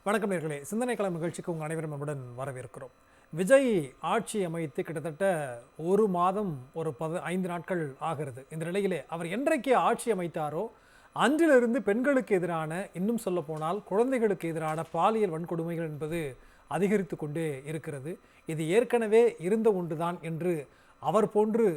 வணக்கம் நேர்களே, சிந்தனை களம் நிகழ்ச்சிக்கு உங்கள் அனைவரும் நம்முடன் வரவேற்கிறோம். விஜய் ஆட்சி அமைத்து கிட்டத்தட்ட ஒரு மாதம் ஒரு 5 நாட்கள் ஆகிறது. இந்த நிலையிலே அவர் என்றைக்கு ஆட்சி அமைத்தாரோ அன்றிலிருந்து பெண்களுக்கு எதிரான, இன்னும் சொல்ல போனால் குழந்தைகளுக்கு எதிரான பாலியல் வன்கொடுமைகள் என்பது அதிகரித்து கொண்டே இருக்கிறது. இது ஏற்கனவே இருந்த ஒன்றுதான் என்று அவர் போன்று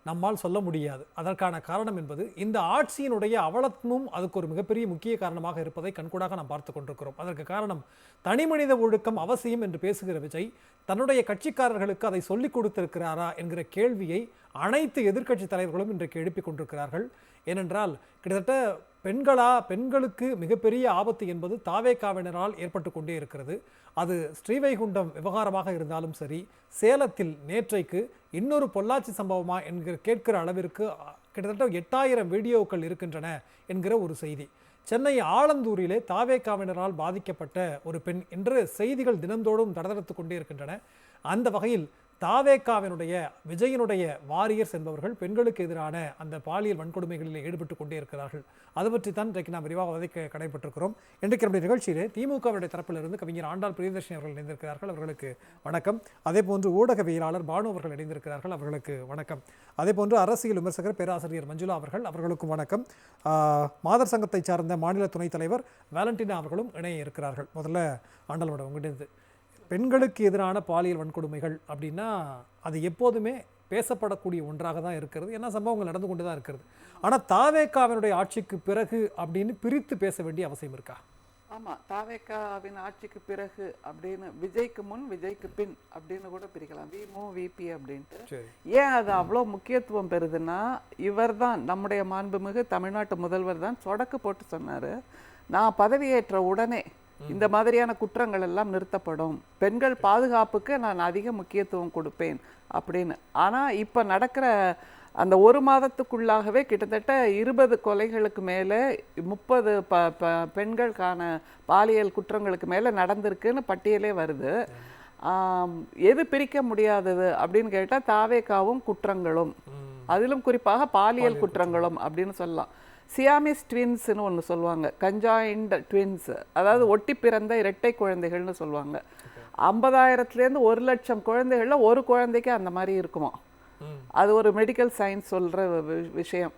நம்மால் சொல்ல முடியாது. அதற்கான காரணம் என்பது இந்த ஆட்சியினுடைய அவலமும் அதுக்கு ஒரு மிகப்பெரிய முக்கிய காரணமாக இருப்பதை கண்கூடாக நாம் பார்த்து கொண்டிருக்கிறோம். அதற்கு காரணம் தனிமனித ஒழுக்கம் அவசியம் என்று பேசுகிற விஜய் தன்னுடைய கட்சிக்காரர்களுக்கு அதை சொல்லிக் கொடுத்திருக்கிறாரா என்கிற கேள்வியை அனைத்து எதிர்க்கட்சி தலைவர்களும் இன்றைக்கு எழுப்பிக் கொண்டிருக்கிறார்கள். ஏனென்றால் கிட்டத்தட்ட பெண்களுக்கு மிகப்பெரிய ஆபத்து என்பது தாவேகாவினரால் ஏற்பட்டு கொண்டே இருக்கிறது. அது ஸ்ரீவைகுண்டம் விவகாரமாக இருந்தாலும் சரி, சேலத்தில் நேற்றைக்கு இன்னொரு பொள்ளாச்சி சம்பவமா என்கிற கேட்கிற அளவிற்கு கிட்டத்தட்ட 8000 வீடியோக்கள் இருக்கின்றன என்கிற ஒரு செய்தி. சென்னை ஆலந்தூரிலே தாவேகாவினரால் பாதிக்கப்பட்ட ஒரு பெண் என்று செய்திகள் தினந்தோறும் தடதடுத்து கொண்டே இருக்கின்றன. அந்த வகையில் தாவேகாவினுடைய விஜயனுடைய வாரியர்ஸ் என்பவர்கள் பெண்களுக்கு எதிரான அந்த பாலியல் வன்கொடுமைகளில் ஈடுபட்டு கொண்டே இருக்கிறார்கள். அது பற்றி தான் இன்றைக்கு நாம் விரிவாக வதைக்க கடைபெற்றிருக்கிறோம். இன்றைக்கு நம்முடைய நிகழ்ச்சியிலே திமுகவுடைய தரப்பிலிருந்து கவிஞர் ஆண்டாள் பிரியதர்ஷினி அவர்கள் இணைந்திருக்கிறார்கள், அவர்களுக்கு வணக்கம். அதே போன்று ஊடகவியலாளர் பானு அவர்கள் இணைந்திருக்கிறார்கள், அவர்களுக்கு வணக்கம். அதே போன்று அரசியல் விமர்சகர் பேராசிரியர் மஞ்சுளா அவர்களுக்கும் வணக்கம். மாதர் சங்கத்தை சார்ந்த மாநில துணைத் தலைவர் வேலண்டினா அவர்களும் இணைய இருக்கிறார்கள். முதல்ல ஆண்டாளோட உங்கள்கிட்ட பெண்களுக்கு எதிரான பாலியல் வன்கொடுமைகள் அப்படின்னா அது எப்போதுமே பேசப்படக்கூடிய ஒன்றாக தான் இருக்கிறது. ஏன்னா சம்பவங்கள் நடந்து கொண்டு தான் இருக்கிறது. ஆனால் தாவேகாவினுடைய ஆட்சிக்கு பிறகு அப்படின்னு பிரித்து பேச வேண்டிய அவசியம் இருக்கா? ஆமாம், தாவேகாவின் ஆட்சிக்கு பிறகு அப்படின்னு விஜய்க்கு முன் விஜய்க்கு பின் அப்படின்னு கூட பிரிக்கலாம், விமு விபி அப்படின்ட்டு. ஏன் அது அவ்வளோ முக்கியத்துவம் பெறுதுன்னா, இவர் தான் நம்முடைய மாண்புமிகு தமிழ்நாட்டு முதல்வர் தான் சொடக்கு போட்டு சொன்னார், நான் பதவியேற்ற உடனே இந்த மாதிரியான குற்றங்கள் எல்லாம் நிறுத்தப்படும், பெண்கள் பாதுகாப்புக்கு நான் அதிக முக்கியத்துவம் கொடுப்பேன் அப்படின்னு. ஆனால் இப்போ நடக்கிற அந்த ஒரு மாதத்துக்குள்ளாகவே கிட்டத்தட்ட 20 கொலைகளுக்கு மேலே 30 பெண்களுக்கான பாலியல் குற்றங்களுக்கு மேலே நடந்திருக்குன்னு பட்டியலே வருது. எது பிரிக்க முடியாதது அப்படின்னு கேட்டால் தாவேகாவும் குற்றங்களும், அதிலும் குறிப்பாக பாலியல் குற்றங்களும் அப்படின்னு சொல்லலாம். சியாமிஸ் ட்வின்ஸ்னு ஒன்று சொல்லுவாங்க, கஞ்சாயின்ட் ட்வின்ஸ், அதாவது ஒட்டி பிறந்த இரட்டை குழந்தைகள்னு சொல்லுவாங்க. 50,000லேருந்து 1,00,000 குழந்தைகளில் ஒரு குழந்தைக்கு அந்த மாதிரி இருக்குமா. அது ஒரு மெடிக்கல் சயின்ஸ் சொல்கிற விஷயம்.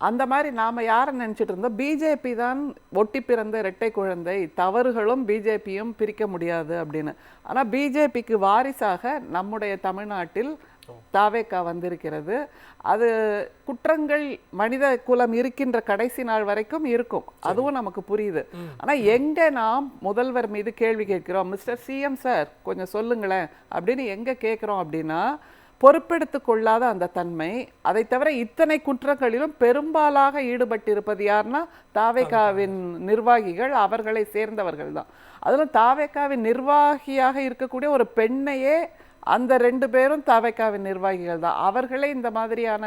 அந்த மாதிரி நாம் யாரை நினச்சிட்டு இருந்தோம், பிஜேபி தான் ஒட்டி பிறந்த இரட்டை குழந்தை, தவறுகளும் பிஜேபியும் பிரிக்க முடியாது அப்படின்னு. ஆனால் பிஜேபிக்கு வாரிசாக நம்முடைய தமிழ்நாட்டில் தாவேகா வந்திருக்கிறது. அது குற்றங்கள் மனித குலம் இருக்கின்ற கடைசி நாள் வரைக்கும் இருக்கும், அதுவும் நமக்கு புரியுது. ஆனால் எங்கே நாம் முதல்வர் மீது கேள்வி கேட்கிறோம், மிஸ்டர் சிஎம் சார் கொஞ்சம் சொல்லுங்களேன் அப்படின்னு எங்கே கேட்குறோம் அப்படின்னா, பொறுப்பெடுத்து கொள்ளாத அந்த தன்மை. அதை தவிர இத்தனை குற்றங்களிலும் பெரும்பாலாக ஈடுபட்டிருப்பது யாருன்னா தாவேகாவின் நிர்வாகிகள், அவர்களை சேர்ந்தவர்கள் தான். அதிலும் தாவேகாவின் நிர்வாகியாக இருக்கக்கூடிய ஒரு பெண்ணையே அந்த 2 பேரும் தாவேகாவின் நிர்வாகிகள் தான். அவர்களே இந்த மாதிரியான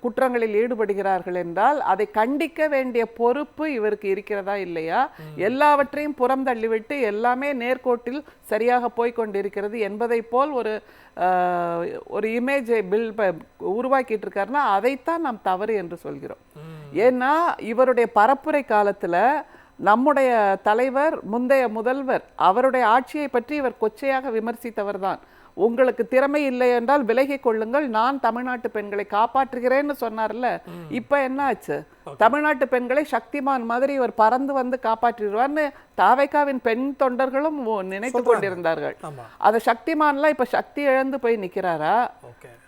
குற்றங்களில் ஈடுபடுகிறார்கள் என்றால் அதை கண்டிக்க வேண்டிய பொறுப்பு இவருக்கு இருக்கிறதா இல்லையா? எல்லாவற்றையும் புறம் தள்ளிவிட்டு எல்லாமே நேர்கோட்டில் சரியாக போய்கொண்டிருக்கிறது என்பதை போல் ஒரு இமேஜை உருவாக்கிட்டு இருக்காருன்னா அதைத்தான் நாம் தவறு என்று சொல்கிறோம். ஏன்னா இவருடைய பரப்புரை காலத்தில் நம்முடைய தலைவர், முந்தைய முதல்வர், அவருடைய ஆட்சியை பற்றி இவர் கொச்சையாக விமர்சித்தவர் தான். உங்களுக்கு திறமை இல்லை என்றால் விலகி கொள்ளுங்கள், நான் தமிழ்நாட்டு பெண்களை காப்பாற்றுகிறேன்னு சொன்னார்ல. இப்ப என்ன ஆச்சு? தமிழ்நாட்டு பெண்களை சக்திமான் மாதிரி இவர் பறந்து வந்து காப்பாற்றிடுவார்னு தாவேகாவின் பெண் தொண்டர்களும் நினைத்து கொண்டிருந்தார்கள். அந்த சக்திமான்லாம் இப்ப சக்தி இழந்து போய் நிக்கிறாரா?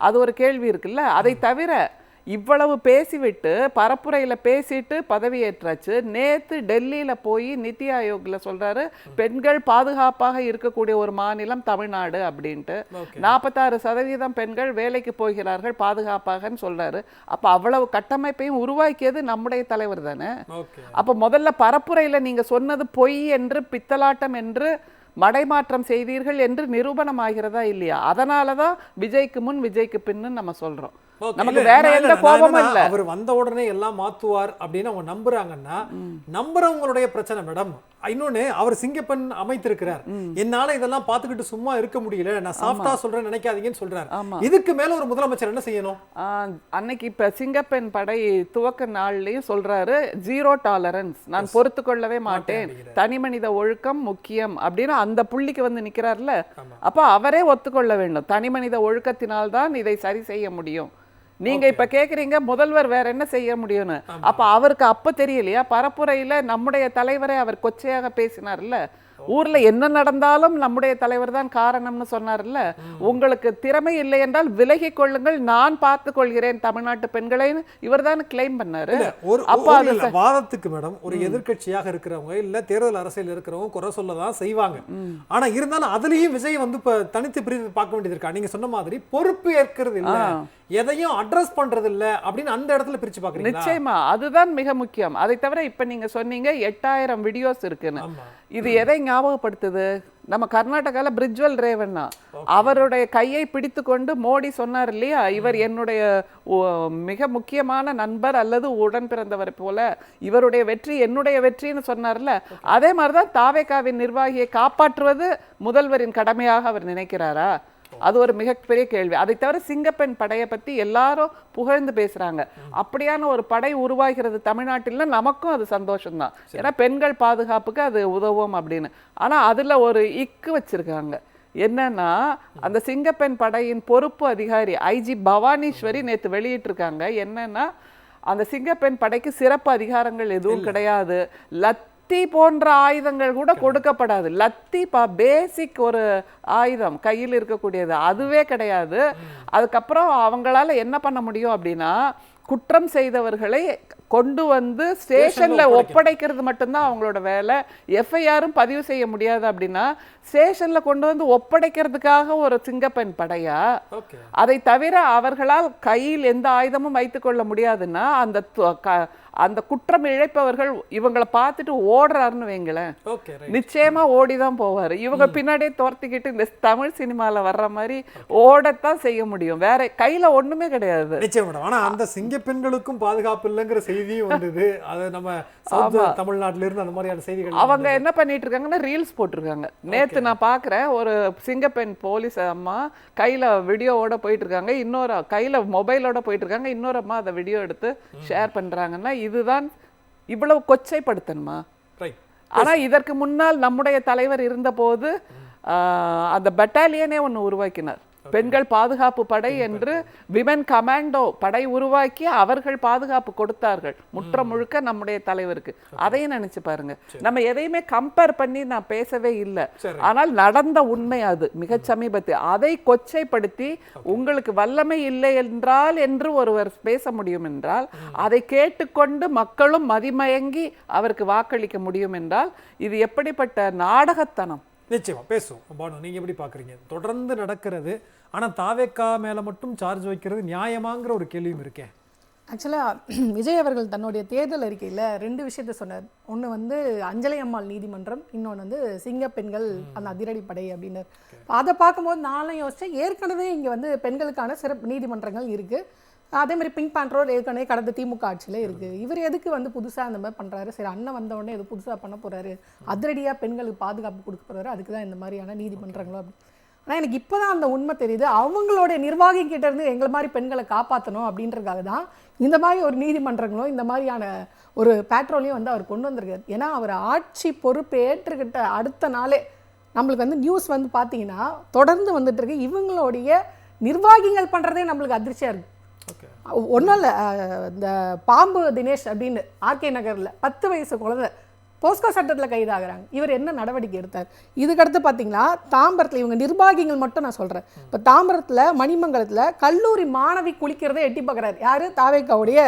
அது ஒரு கேள்வி இருக்குல்ல. அதை தவிர இவ்வளவு பேசிவிட்டு பரப்புரையில் பேசிட்டு பதவியேற்றாச்சு. நேற்று டெல்லியில் போய் நித்தி ஆயோக்ல சொல்றாரு, பெண்கள் பாதுகாப்பாக இருக்கக்கூடிய ஒரு மாநிலம் தமிழ்நாடு அப்படின்ட்டு. 46% பெண்கள் வேலைக்கு போகிறார்கள் பாதுகாப்பாகன்னு சொல்றாரு. அப்ப அவ்வளவு கட்டமைப்பையும் உருவாக்கியது நம்முடைய தலைவர் தானே. அப்ப முதல்ல பரப்புரையில் நீங்க சொன்னது பொய் என்று, பித்தலாட்டம் என்று மடைமாற்றம் செய்தீர்கள் என்று நிரூபணம் ஆகிறதா இல்லையா? அதனால தான் விஜய்க்கு முன் விஜய்க்கு பின்னு நம்ம சொல்றோம். நமக்கு வேற எந்த கோபமும் இல்ல. அவர் வந்த உடனே எல்லாம் மாத்துவார் அப்படின்னு அவங்க நம்புறாங்கன்னா நம்புறவங்களுடைய பிரச்சனை மேடம். இன்னொன்னு அவர் சிங்கப்பெண் அமைத்திருக்கிறார், என்னால இதெல்லாம் பாத்துக்கிட்டு சும்மா இருக்க முடியல, நான் சாஃப்டா சொல்றேன் நினைக்காதீங்கன்னு சொல்றாரு. இதுக்கு மேல ஒரு முதலமைச்சர் என்ன செய்யணும்? அன்னைக்கு இப்ப சிங்கப்பெண் படை துவக்க நாள்லயும் சொல்றாரு, 0 டாலரன்ஸ், நான் பொறுத்து கொள்ளவே மாட்டேன், தனி மனித ஒழுக்கம் முக்கியம் அப்படின்னு அந்த புள்ளிக்கு வந்து நிக்கிறார்ல. அப்ப அவரே ஒத்துக்கொள்ள வேண்டும், தனி மனித ஒழுக்கத்தினால்தான் இதை சரி செய்ய முடியும். நீங்க இப்ப கேக்குறீங்க முதல்வர் வேற என்ன செய்ய முடியும்னு. அப்ப அவருக்கு அப்ப தெரியலையா? பரப்புரையில நம்முடைய தலைவரை அவர் கொச்சையாக பேசினார்ல, ஊர்ல என்ன நடந்தாலும் நம்முடைய தலைவர் தான் காரணம்னு சொன்னார்ல. உங்களுக்கு திறமை இல்லை என்றால் விலகி கொள்ளுங்கள், நான் பார்த்து கொள்கிறேன் தமிழ்நாட்டு பெண்களை இவர் தான் கிளைம் பண்ணாரு. வாதத்துக்கு மேடம் ஒரு எதிர்க்கட்சியாக இருக்கிறவங்க இல்ல தேர்தல் அரசியல் இருக்கிறவங்க குறை சொல்லதான் செய்வாங்க. ஆனா இருந்தாலும் அதுலயும் விஜய் வந்து இப்ப தனித்து பிரித்து பார்க்க வேண்டியது இருக்கா? நீங்க சொன்ன மாதிரி பொறுப்பு ஏற்கிறது இல்ல, எதையும் அட்ரஸ் பண்றது இல்ல அப்படின்னு அந்த இடத்துல பிரிச்சு பாக்குறீங்க. நிச்சயமா அதுதான் மிக முக்கியம். அதை தவிர இப்ப நீங்க சொன்னீங்க 8000 வீடியோஸ் இருக்குன்னு. இது எதை ஞாபகப்படுத்துது? நம்ம கர்நாடகால பிரிஜ்வல் ரேவண்ணா அவருடைய கையை பிடித்து கொண்டு மோடி சொன்னார் இல்லையா, இவர் என்னுடைய மிக முக்கியமான நண்பர் அல்லது உடன் பிறந்தவர் போல, இவருடைய வெற்றி என்னுடைய வெற்றின்னு சொன்னார்ல. அதே மாதிரிதான் தாவேகாவின் நிர்வாகியை காப்பாற்றுவது முதல்வரின் கடமையாக அவர் நினைக்கிறாரா? அது ஒரு மிகப்பெரிய கேள்வி. அதை தவிர சிங்கப்பெண் படையை பத்தி எல்லாரும் புகழ்ந்து பேசுறாங்க. அப்படியான ஒரு படை உருவாகிறது தமிழ்நாட்டில், நமக்கும் அது சந்தோஷம்தான். ஏன்னா பெண்கள் பாதுகாப்புக்கு அது உதவும் அப்படின்னு. ஆனா அதுல ஒரு இக்கு வச்சிருக்காங்க. என்னன்னா அந்த சிங்கப்பெண் படையின் பொறுப்பு அதிகாரி ஐஜி பவானீஸ்வரி நேத்து வெளியிட்டிருக்காங்க. என்னன்னா அந்த சிங்கப்பெண் படைக்கு சிறப்பு அதிகாரங்கள் எதுவும் கிடையாது, லத்தி போன்ற ஆயுதங்கள் கூட கொடுக்கப்படாது. லத்தி பேசிக் ஒரு ஆயுதம் கையில் இருக்கக்கூடியது, அதுவே கிடையாது. அதுக்கப்புறம் அவங்களால என்ன பண்ண முடியும் அப்படின்னா, குற்றம் செய்தவர்களை கொண்டு வந்து ஸ்டேஷன்ல ஒப்படைக்கிறது மட்டும்தான் அவங்களோட வேலை. எஃப்ஐஆரும் பதிவு செய்ய முடியாது. அப்படின்னா ஸ்டேஷன்ல கொண்டு வந்து ஒப்படைக்கிறதுக்காக ஒரு சிங்கப்பெண் படையா? அதை தவிர அவர்களால் கையில் எந்த ஆயுதமும் வைத்துக் கொள்ள முடியாதுன்னா அந்த குற்றம் இழைப்பவர்கள் இவங்களை பார்த்துட்டு ஓடுறாருன்னு வைங்களேன், நிச்சயமா ஓடிதான் போவாரு. இவங்க பின்னாடியே துரத்திக்கிட்டு இந்த தமிழ் சினிமால வர்ற மாதிரி ஓடத்தான் செய்ய முடியும், வேற கையில ஒண்ணுமே கிடையாது. நிச்சயம். ஆனா அந்த சிங்க பெண்களுக்கும் பாதுகாப்பு இல்லைங்கிற செய்தியும் வந்தது. அது நம்ம தமிழ்நாட்டில இருந்து அந்த மாதிரியான செய்திகள். அவங்க என்ன பண்ணிட்டு இருக்காங்கன்னா ரீல்ஸ் போட்டிருக்காங்க. நேத்து நான் பாக்குறேன், ஒரு சிங்கப்பெண் போலீஸ் அம்மா கையில வீடியோவோட போயிட்டு இருக்காங்க, இன்னொரு கையில மொபைலோட போயிட்டு இருக்காங்க, இன்னொரு அம்மா அதை வீடியோ எடுத்து ஷேர் பண்றாங்கன்னா இதுதான் இவ்வளவு கொச்சைப்படுத்தணுமா? ஆனா இதற்கு முன்னால் நம்முடைய தலைவர் இருந்த போது அந்த பட்டாலியனே ஒன்னு உருவாக்கினார், பெண்கள் பாதுகாப்பு படை என்று விமென் கமாண்டோ படை உருவாக்கி அவர்கள் பாதுகாப்பு கொடுத்தார்கள் முற்ற முழுக்க நம்முடைய தலைவருக்கு. அதையும் நினைச்சு பாருங்க. நம்ம எதையுமே கம்பேர் பண்ணி நான் பேசவே இல்லை, ஆனால் நடந்த உண்மை அது மிக சமீபத்தில். அதை கொச்சைப்படுத்தி உங்களுக்கு வல்லமை இல்லை என்றால் என்று ஒருவர் பேச முடியும் என்றால், அதை கேட்டுக்கொண்டு மக்களும் மதிமயங்கி அவருக்கு வாக்களிக்க முடியும் என்றால் இது எப்படிப்பட்ட நாடகத்தனம்? நிச்சயமா பேசுவோம். பானு, நீங்க எப்படி பாக்குறீங்க? தொடர்ந்து நடக்கிறது, ஆனா தாவேக்கா மேல மட்டும் சார்ஜ் வைக்கிறது நியாயமாங்கிற ஒரு கேள்வியும் இருக்கேன். ஆக்சுவலாக விஜய் அவர்கள் தன்னுடைய தேர்தல் அறிக்கையில் 2 விஷயத்த சொன்னார். ஒன்று வந்து அஞ்சலை அம்மாள் நீதிமன்றம், இன்னொன்று வந்து சிங்கப்பெண்கள் அந்த அதிரடிப்படை அப்படின்னு. அதை பார்க்கும்போது நானும் யோசித்தேன், ஏற்கனவே இங்கே வந்து பெண்களுக்கான சிறப்பு நீதிமன்றங்கள் இருக்குது. அதே மாதிரி பிங்க் பேண்ட்ரோல் ஏற்கனவே கடந்த திமுக ஆட்சியில் இருக்குது. இவர் எதுக்கு வந்து புதுசாக அந்த மாதிரி பண்ணுறாரு? சரி, அண்ணன் வந்த உடனே எது புதுசாக பண்ண போகிறாரு, அதிரடியாக பெண்களுக்கு பாதுகாப்பு கொடுக்க போகிறாரு, அதுக்கு தான் இந்த மாதிரியான நீதிமன்றங்களோ அப்படி. ஆனால் எனக்கு இப்போ தான் அந்த உண்மை தெரியுது, அவங்களுடைய நிர்வாகி கிட்ட இருந்து எங்களை மாதிரி பெண்களை காப்பாற்றணும் அப்படின்றதுக்காக தான் இந்த மாதிரி ஒரு நீதிமன்றங்களும் இந்த மாதிரியான ஒரு பேட்ரோலையும் வந்து அவர் கொண்டு வந்திருக்காரு. ஏன்னா அவர் ஆட்சி பொறுப்பு ஏற்றுக்கிட்ட அடுத்த நாளே நம்மளுக்கு வந்து நியூஸ் வந்து பார்த்தீங்கன்னா தொடர்ந்து வந்துட்டு இருக்கு. இவங்களுடைய நிர்வாகிகள் பண்ணுறதே நம்மளுக்கு அதிர்ச்சியாக இருக்குது. ஒன்றும் இல்லை, இந்த பாம்பு தினேஷ் அப்படின்னு ஆர்கே நகரில் 10 வயசு குழந்தை போஸ்கோ சட்டத்தில் கைதாகிறாங்க. இவர் என்ன நடவடிக்கை எடுத்தார்? இதுக்கடுத்து பார்த்தீங்கன்னா தாம்பரத்தில் இவங்க நிர்வாகிகள் மட்டும் நான் சொல்கிறேன். இப்போ தாம்பரத்தில் மணிமங்கலத்தில் கல்லூரி மாணவி குளிக்கிறதை எட்டி பார்க்குறாரு. யார்? தாவேக்காவுடைய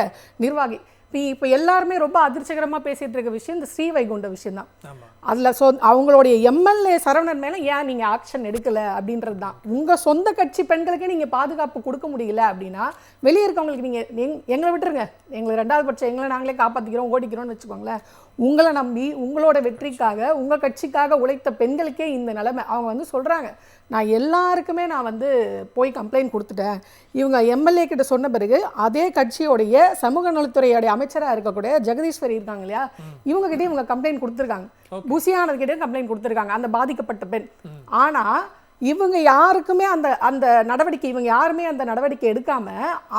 நிர்வாகி. இப்போ எல்லாருமே ரொம்ப அதிர்ச்சிகரமாக பேசிகிட்டு இருக்க விஷயம் இந்த ஸ்ரீவைகுண்ட விஷயம்தான். அதில் அவங்களுடைய எம்எல்ஏ சரவணன் மேலே ஏன் நீங்கள் ஆக்ஷன் எடுக்கலை அப்படின்றது தான். உங்கள் சொந்த கட்சி பெண்களுக்கே நீங்கள் பாதுகாப்பு கொடுக்க முடியல அப்படின்னா வெளியே இருக்கவங்களுக்கு நீங்கள் எங்களை விட்டுருங்க, எங்களை 2வது பட்சம் எங்களை நாங்களே காப்பாற்றிக்கிறோம் ஓடிக்கிறோம்னு வச்சுக்கோங்களேன். உங்களை நம்பி உங்களோட வெற்றிக்காக உங்கள் கட்சிக்காக உழைத்த பெண்களுக்கே இந்த நிலைமை. அவங்க வந்து சொல்கிறாங்க, நான் எல்லாருக்குமே நான் வந்து போய் கம்ப்ளைண்ட் கொடுத்துட்டேன். இவங்க எம்எல்ஏ கிட்ட சொன்ன பிறகு அதே கட்சியோடைய சமூக நலத்துறையோடைய அமைச்சராக இருக்கக்கூடிய ஜெகதீஸ்வரி இருக்காங்க இல்லையா, இவங்ககிட்ட இவங்க கம்ப்ளைண்ட் கொடுத்துருக்காங்க. புசியானதுக்கிட்டே கம்ப்ளைண்ட் கொடுத்துருக்காங்க அந்த பாதிக்கப்பட்ட பெண். ஆனால் இவங்க யாருக்குமே அந்த நடவடிக்கை இவங்க யாருமே அந்த நடவடிக்கை எடுக்காம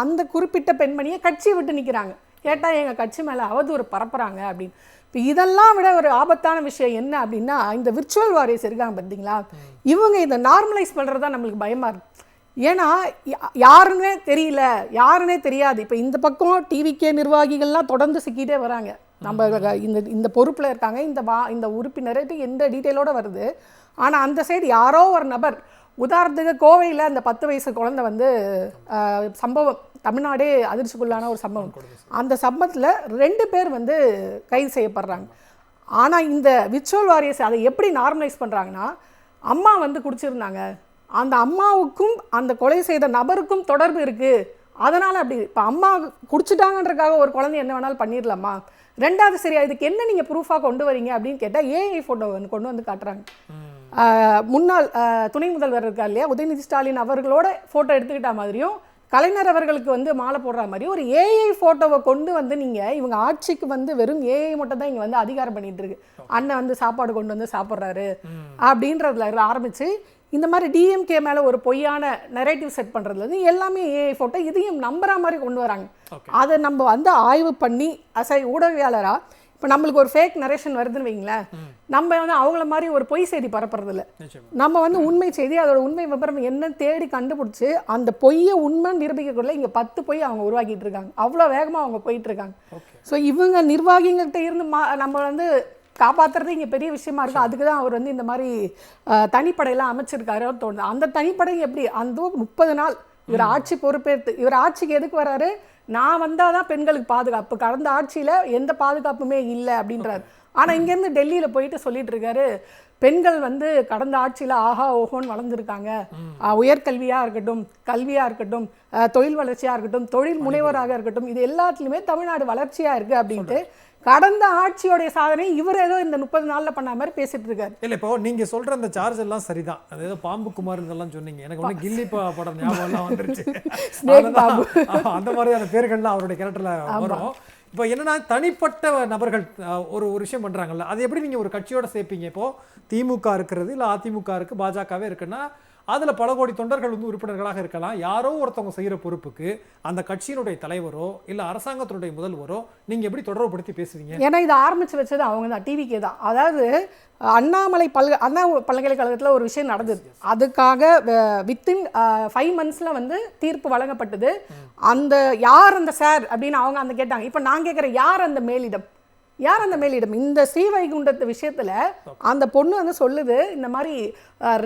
அந்த குறிப்பிட்ட பெண்மணியை கட்சியை விட்டு நிற்கிறாங்க. கேட்டால் எங்கள் கட்சி மேலே அவதூறு பரப்புகிறாங்க அப்படின்னு. இப்போ இதெல்லாம் விட ஒரு ஆபத்தான விஷயம் என்ன அப்படின்னா, இந்த விர்ச்சுவல் வாரியர்ஸ் இருக்காங்க பார்த்தீங்களா, இவங்க இதை நார்மலைஸ் பண்ணுறது தான் நம்மளுக்கு பயமாக இருக்குது. ஏன்னா யாருன்னே தெரியல, யாருன்னே தெரியாது. இப்போ இந்த பக்கம் டிவிகே நிர்வாகிகள்லாம் தொடர்ந்து சிக்கிட்டே வராங்க. நம்ம இந்த பொறுப்பில் இருக்காங்க, இந்த உறுப்பினர் எந்த டீட்டெயிலோடு வருது. ஆனால் அந்த சைடு யாரோ ஒரு நபர், உதாரணத்துக்கு கோவையில் அந்த 10 வயசு குழந்தை வந்து சம்பவம் தமிழ்நாடே அதிர்ச்சிக்குள்ளான ஒரு சம்பவம். அந்த சம்பவத்தில் 2 பேர் வந்து கைது செய்யப்படுறாங்க. ஆனால் இந்த விர்ச்சுவல் வாரியர்ஸ் அதை எப்படி நார்மலைஸ் பண்ணுறாங்கன்னா, அம்மா வந்து குடிச்சிருந்தாங்க, அந்த அம்மாவுக்கும் அந்த கொலை செய்த நபருக்கும் தொடர்பு இருக்குது, அதனால் அப்படி. இப்போ அம்மா குடிச்சிட்டாங்கன்றக்காக ஒரு குழந்தை என்ன வேணாலும் பண்ணிடலாமா? 2வது சரியா இதுக்கு என்ன நீங்கள் ப்ரூஃபாக கொண்டு வரீங்க அப்படின்னு கேட்டால் ஏஐ ஃபோட்டோ கொண்டு வந்து காட்டுறாங்க. முன்னாள் துணை முதல்வர் இருக்கா இல்லையா உதயநிதி ஸ்டாலின் அவர்களோட ஃபோட்டோ எடுத்துக்கிட்ட மாதிரியும் கலைஞர் அவர்களுக்கு வந்து மாலை போடுற மாதிரி ஒரு ஏஐ ஃபோட்டோவை கொண்டு வந்து நீங்கள் இவங்க ஆட்சிக்கு வந்து வெறும் ஏஐ மட்டும் தான் இங்கே வந்து அதிகாரம் பண்ணிட்டு இருக்கு. அண்ணன் வந்து சாப்பாடு கொண்டு வந்து சாப்பிட்றாரு அப்படின்றதுல ஆரம்பித்து இந்த மாதிரி டிஎம்கே மேலே ஒரு பொய்யான நெரேட்டிவ் செட் பண்ணுறதுலேருந்து எல்லாமே ஏஐ ஃபோட்டோ இதையும் நம்புற மாதிரி கொண்டு வராங்க. அதை நம்ம வந்து ஆய்வு பண்ணி ஊடகவியாளராக இப்போ நம்மளுக்கு ஒரு ஃபேக் நரேஷன் வருதுன்னு வைங்களேன், நம்ம வந்து அவங்கள மாதிரி ஒரு பொய் செய்தி பரப்புறதில்ல. நம்ம வந்து உண்மை செய்தி அதோட உண்மை விபரம் என்னன்னு தேடி கண்டுபிடிச்சி அந்த பொய்யை உண்மை நிரூபிக்கக்குள்ள இங்கே 10 பொய் அவங்க உருவாக்கிட்டு இருக்காங்க. அவ்வளோ வேகமாக அவங்க போயிட்டு இருக்காங்க. ஸோ இவங்க நிர்வாகிகள்கிட்ட இருந்து நம்ம வந்து காப்பாற்றுறது இங்கே பெரிய விஷயமா இருக்குது. அதுக்கு தான் அவர் வந்து இந்த மாதிரி தனிப்படையெல்லாம் அமைச்சிருக்காரோ தோணுது. அந்த தனிப்படை எப்படி அந்த 30 நாள் இவர் ஆட்சி பொறுப்பேற்று இவர் ஆட்சிக்கு எதுக்கு வராரு, நான் வந்தால் தான் பெண்களுக்கு பாதுகாப்பு, கடந்த ஆட்சியில் எந்த பாதுகாப்புமே இல்லை அப்படின்றாரு. ஆனால் இங்கேருந்து டெல்லியில் போயிட்டு சொல்லிட்டு இருக்காரு, பெண்கள் வந்து கடந்த ஆட்சியில் ஆஹா ஓஹோன்னு வளர்ந்துருக்காங்க, உயர்கல்வியாக இருக்கட்டும், கல்வியாக இருக்கட்டும், தொழில் வளர்ச்சியாக இருக்கட்டும், தொழில் முனைவராக இருக்கட்டும், இது எல்லாத்துலேயுமே தமிழ்நாடு வளர்ச்சியாக இருக்குது அப்படின்ட்டு கடந்த ஆட்சியோடைய சாதனை இவர் ஏதோ இந்த 30 நாள்ல பண்ண மாதிரி பேசிட்டு இருக்காரு. இல்லை, இப்போ நீங்க சொல்ற அந்த சார்ஜ் எல்லாம் சரிதான். அது ஏதோ பாம்பு குமார் இதெல்லாம் சொன்னீங்க, எனக்கு ஒன்று கில்லி படம் ஞாபகம் எல்லாம் வந்துருச்சு. அந்த மாதிரியான பேர்கள்லாம் அவருடைய கேரக்டர்ல வரும். இப்போ என்னன்னா தனிப்பட்ட நபர்கள் ஒரு விஷயம் பண்றாங்கல்ல, அது எப்படி நீங்க ஒரு கட்சியோட சேர்ப்பீங்க? இப்போ திமுக இருக்கிறது, இல்லை அதிமுக இருக்கு, பாஜகவே இருக்குன்னா அதுல பல கோடி தொண்டர்கள் வந்து உறுப்பினர்களாக இருக்கலாம். யாரோ ஒருத்தவங்க செய்யற பொறுப்புக்கு அந்த கட்சியினுடைய தலைவரோ இல்ல அரசாங்கத்தினுடைய முதல்வரோ நீங்க எப்படி தொடர்புபடுத்தி பேசுவீங்க? ஏன்னா இதை ஆரம்பிச்சு வச்சது அவங்க தான், டிவிக்கே தான். அதாவது அண்ணா பல்கலைக்கழகத்தில் ஒரு விஷயம் நடந்தது. அதுக்காக வித்தின் 5 monthsல வந்து தீர்ப்பு வழங்கப்பட்டது. அந்த யார் அந்த சார் அப்படின்னு அவங்க அந்த கேட்டாங்க. இப்போ நான் கேட்குறேன், யார் அந்த மேலிடம், யார் அந்த மேலிடம்? இந்த ஸ்ரீவைகுண்டத்து விஷயத்துல அந்த பொண்ணு வந்து சொல்லுது, இந்த மாதிரி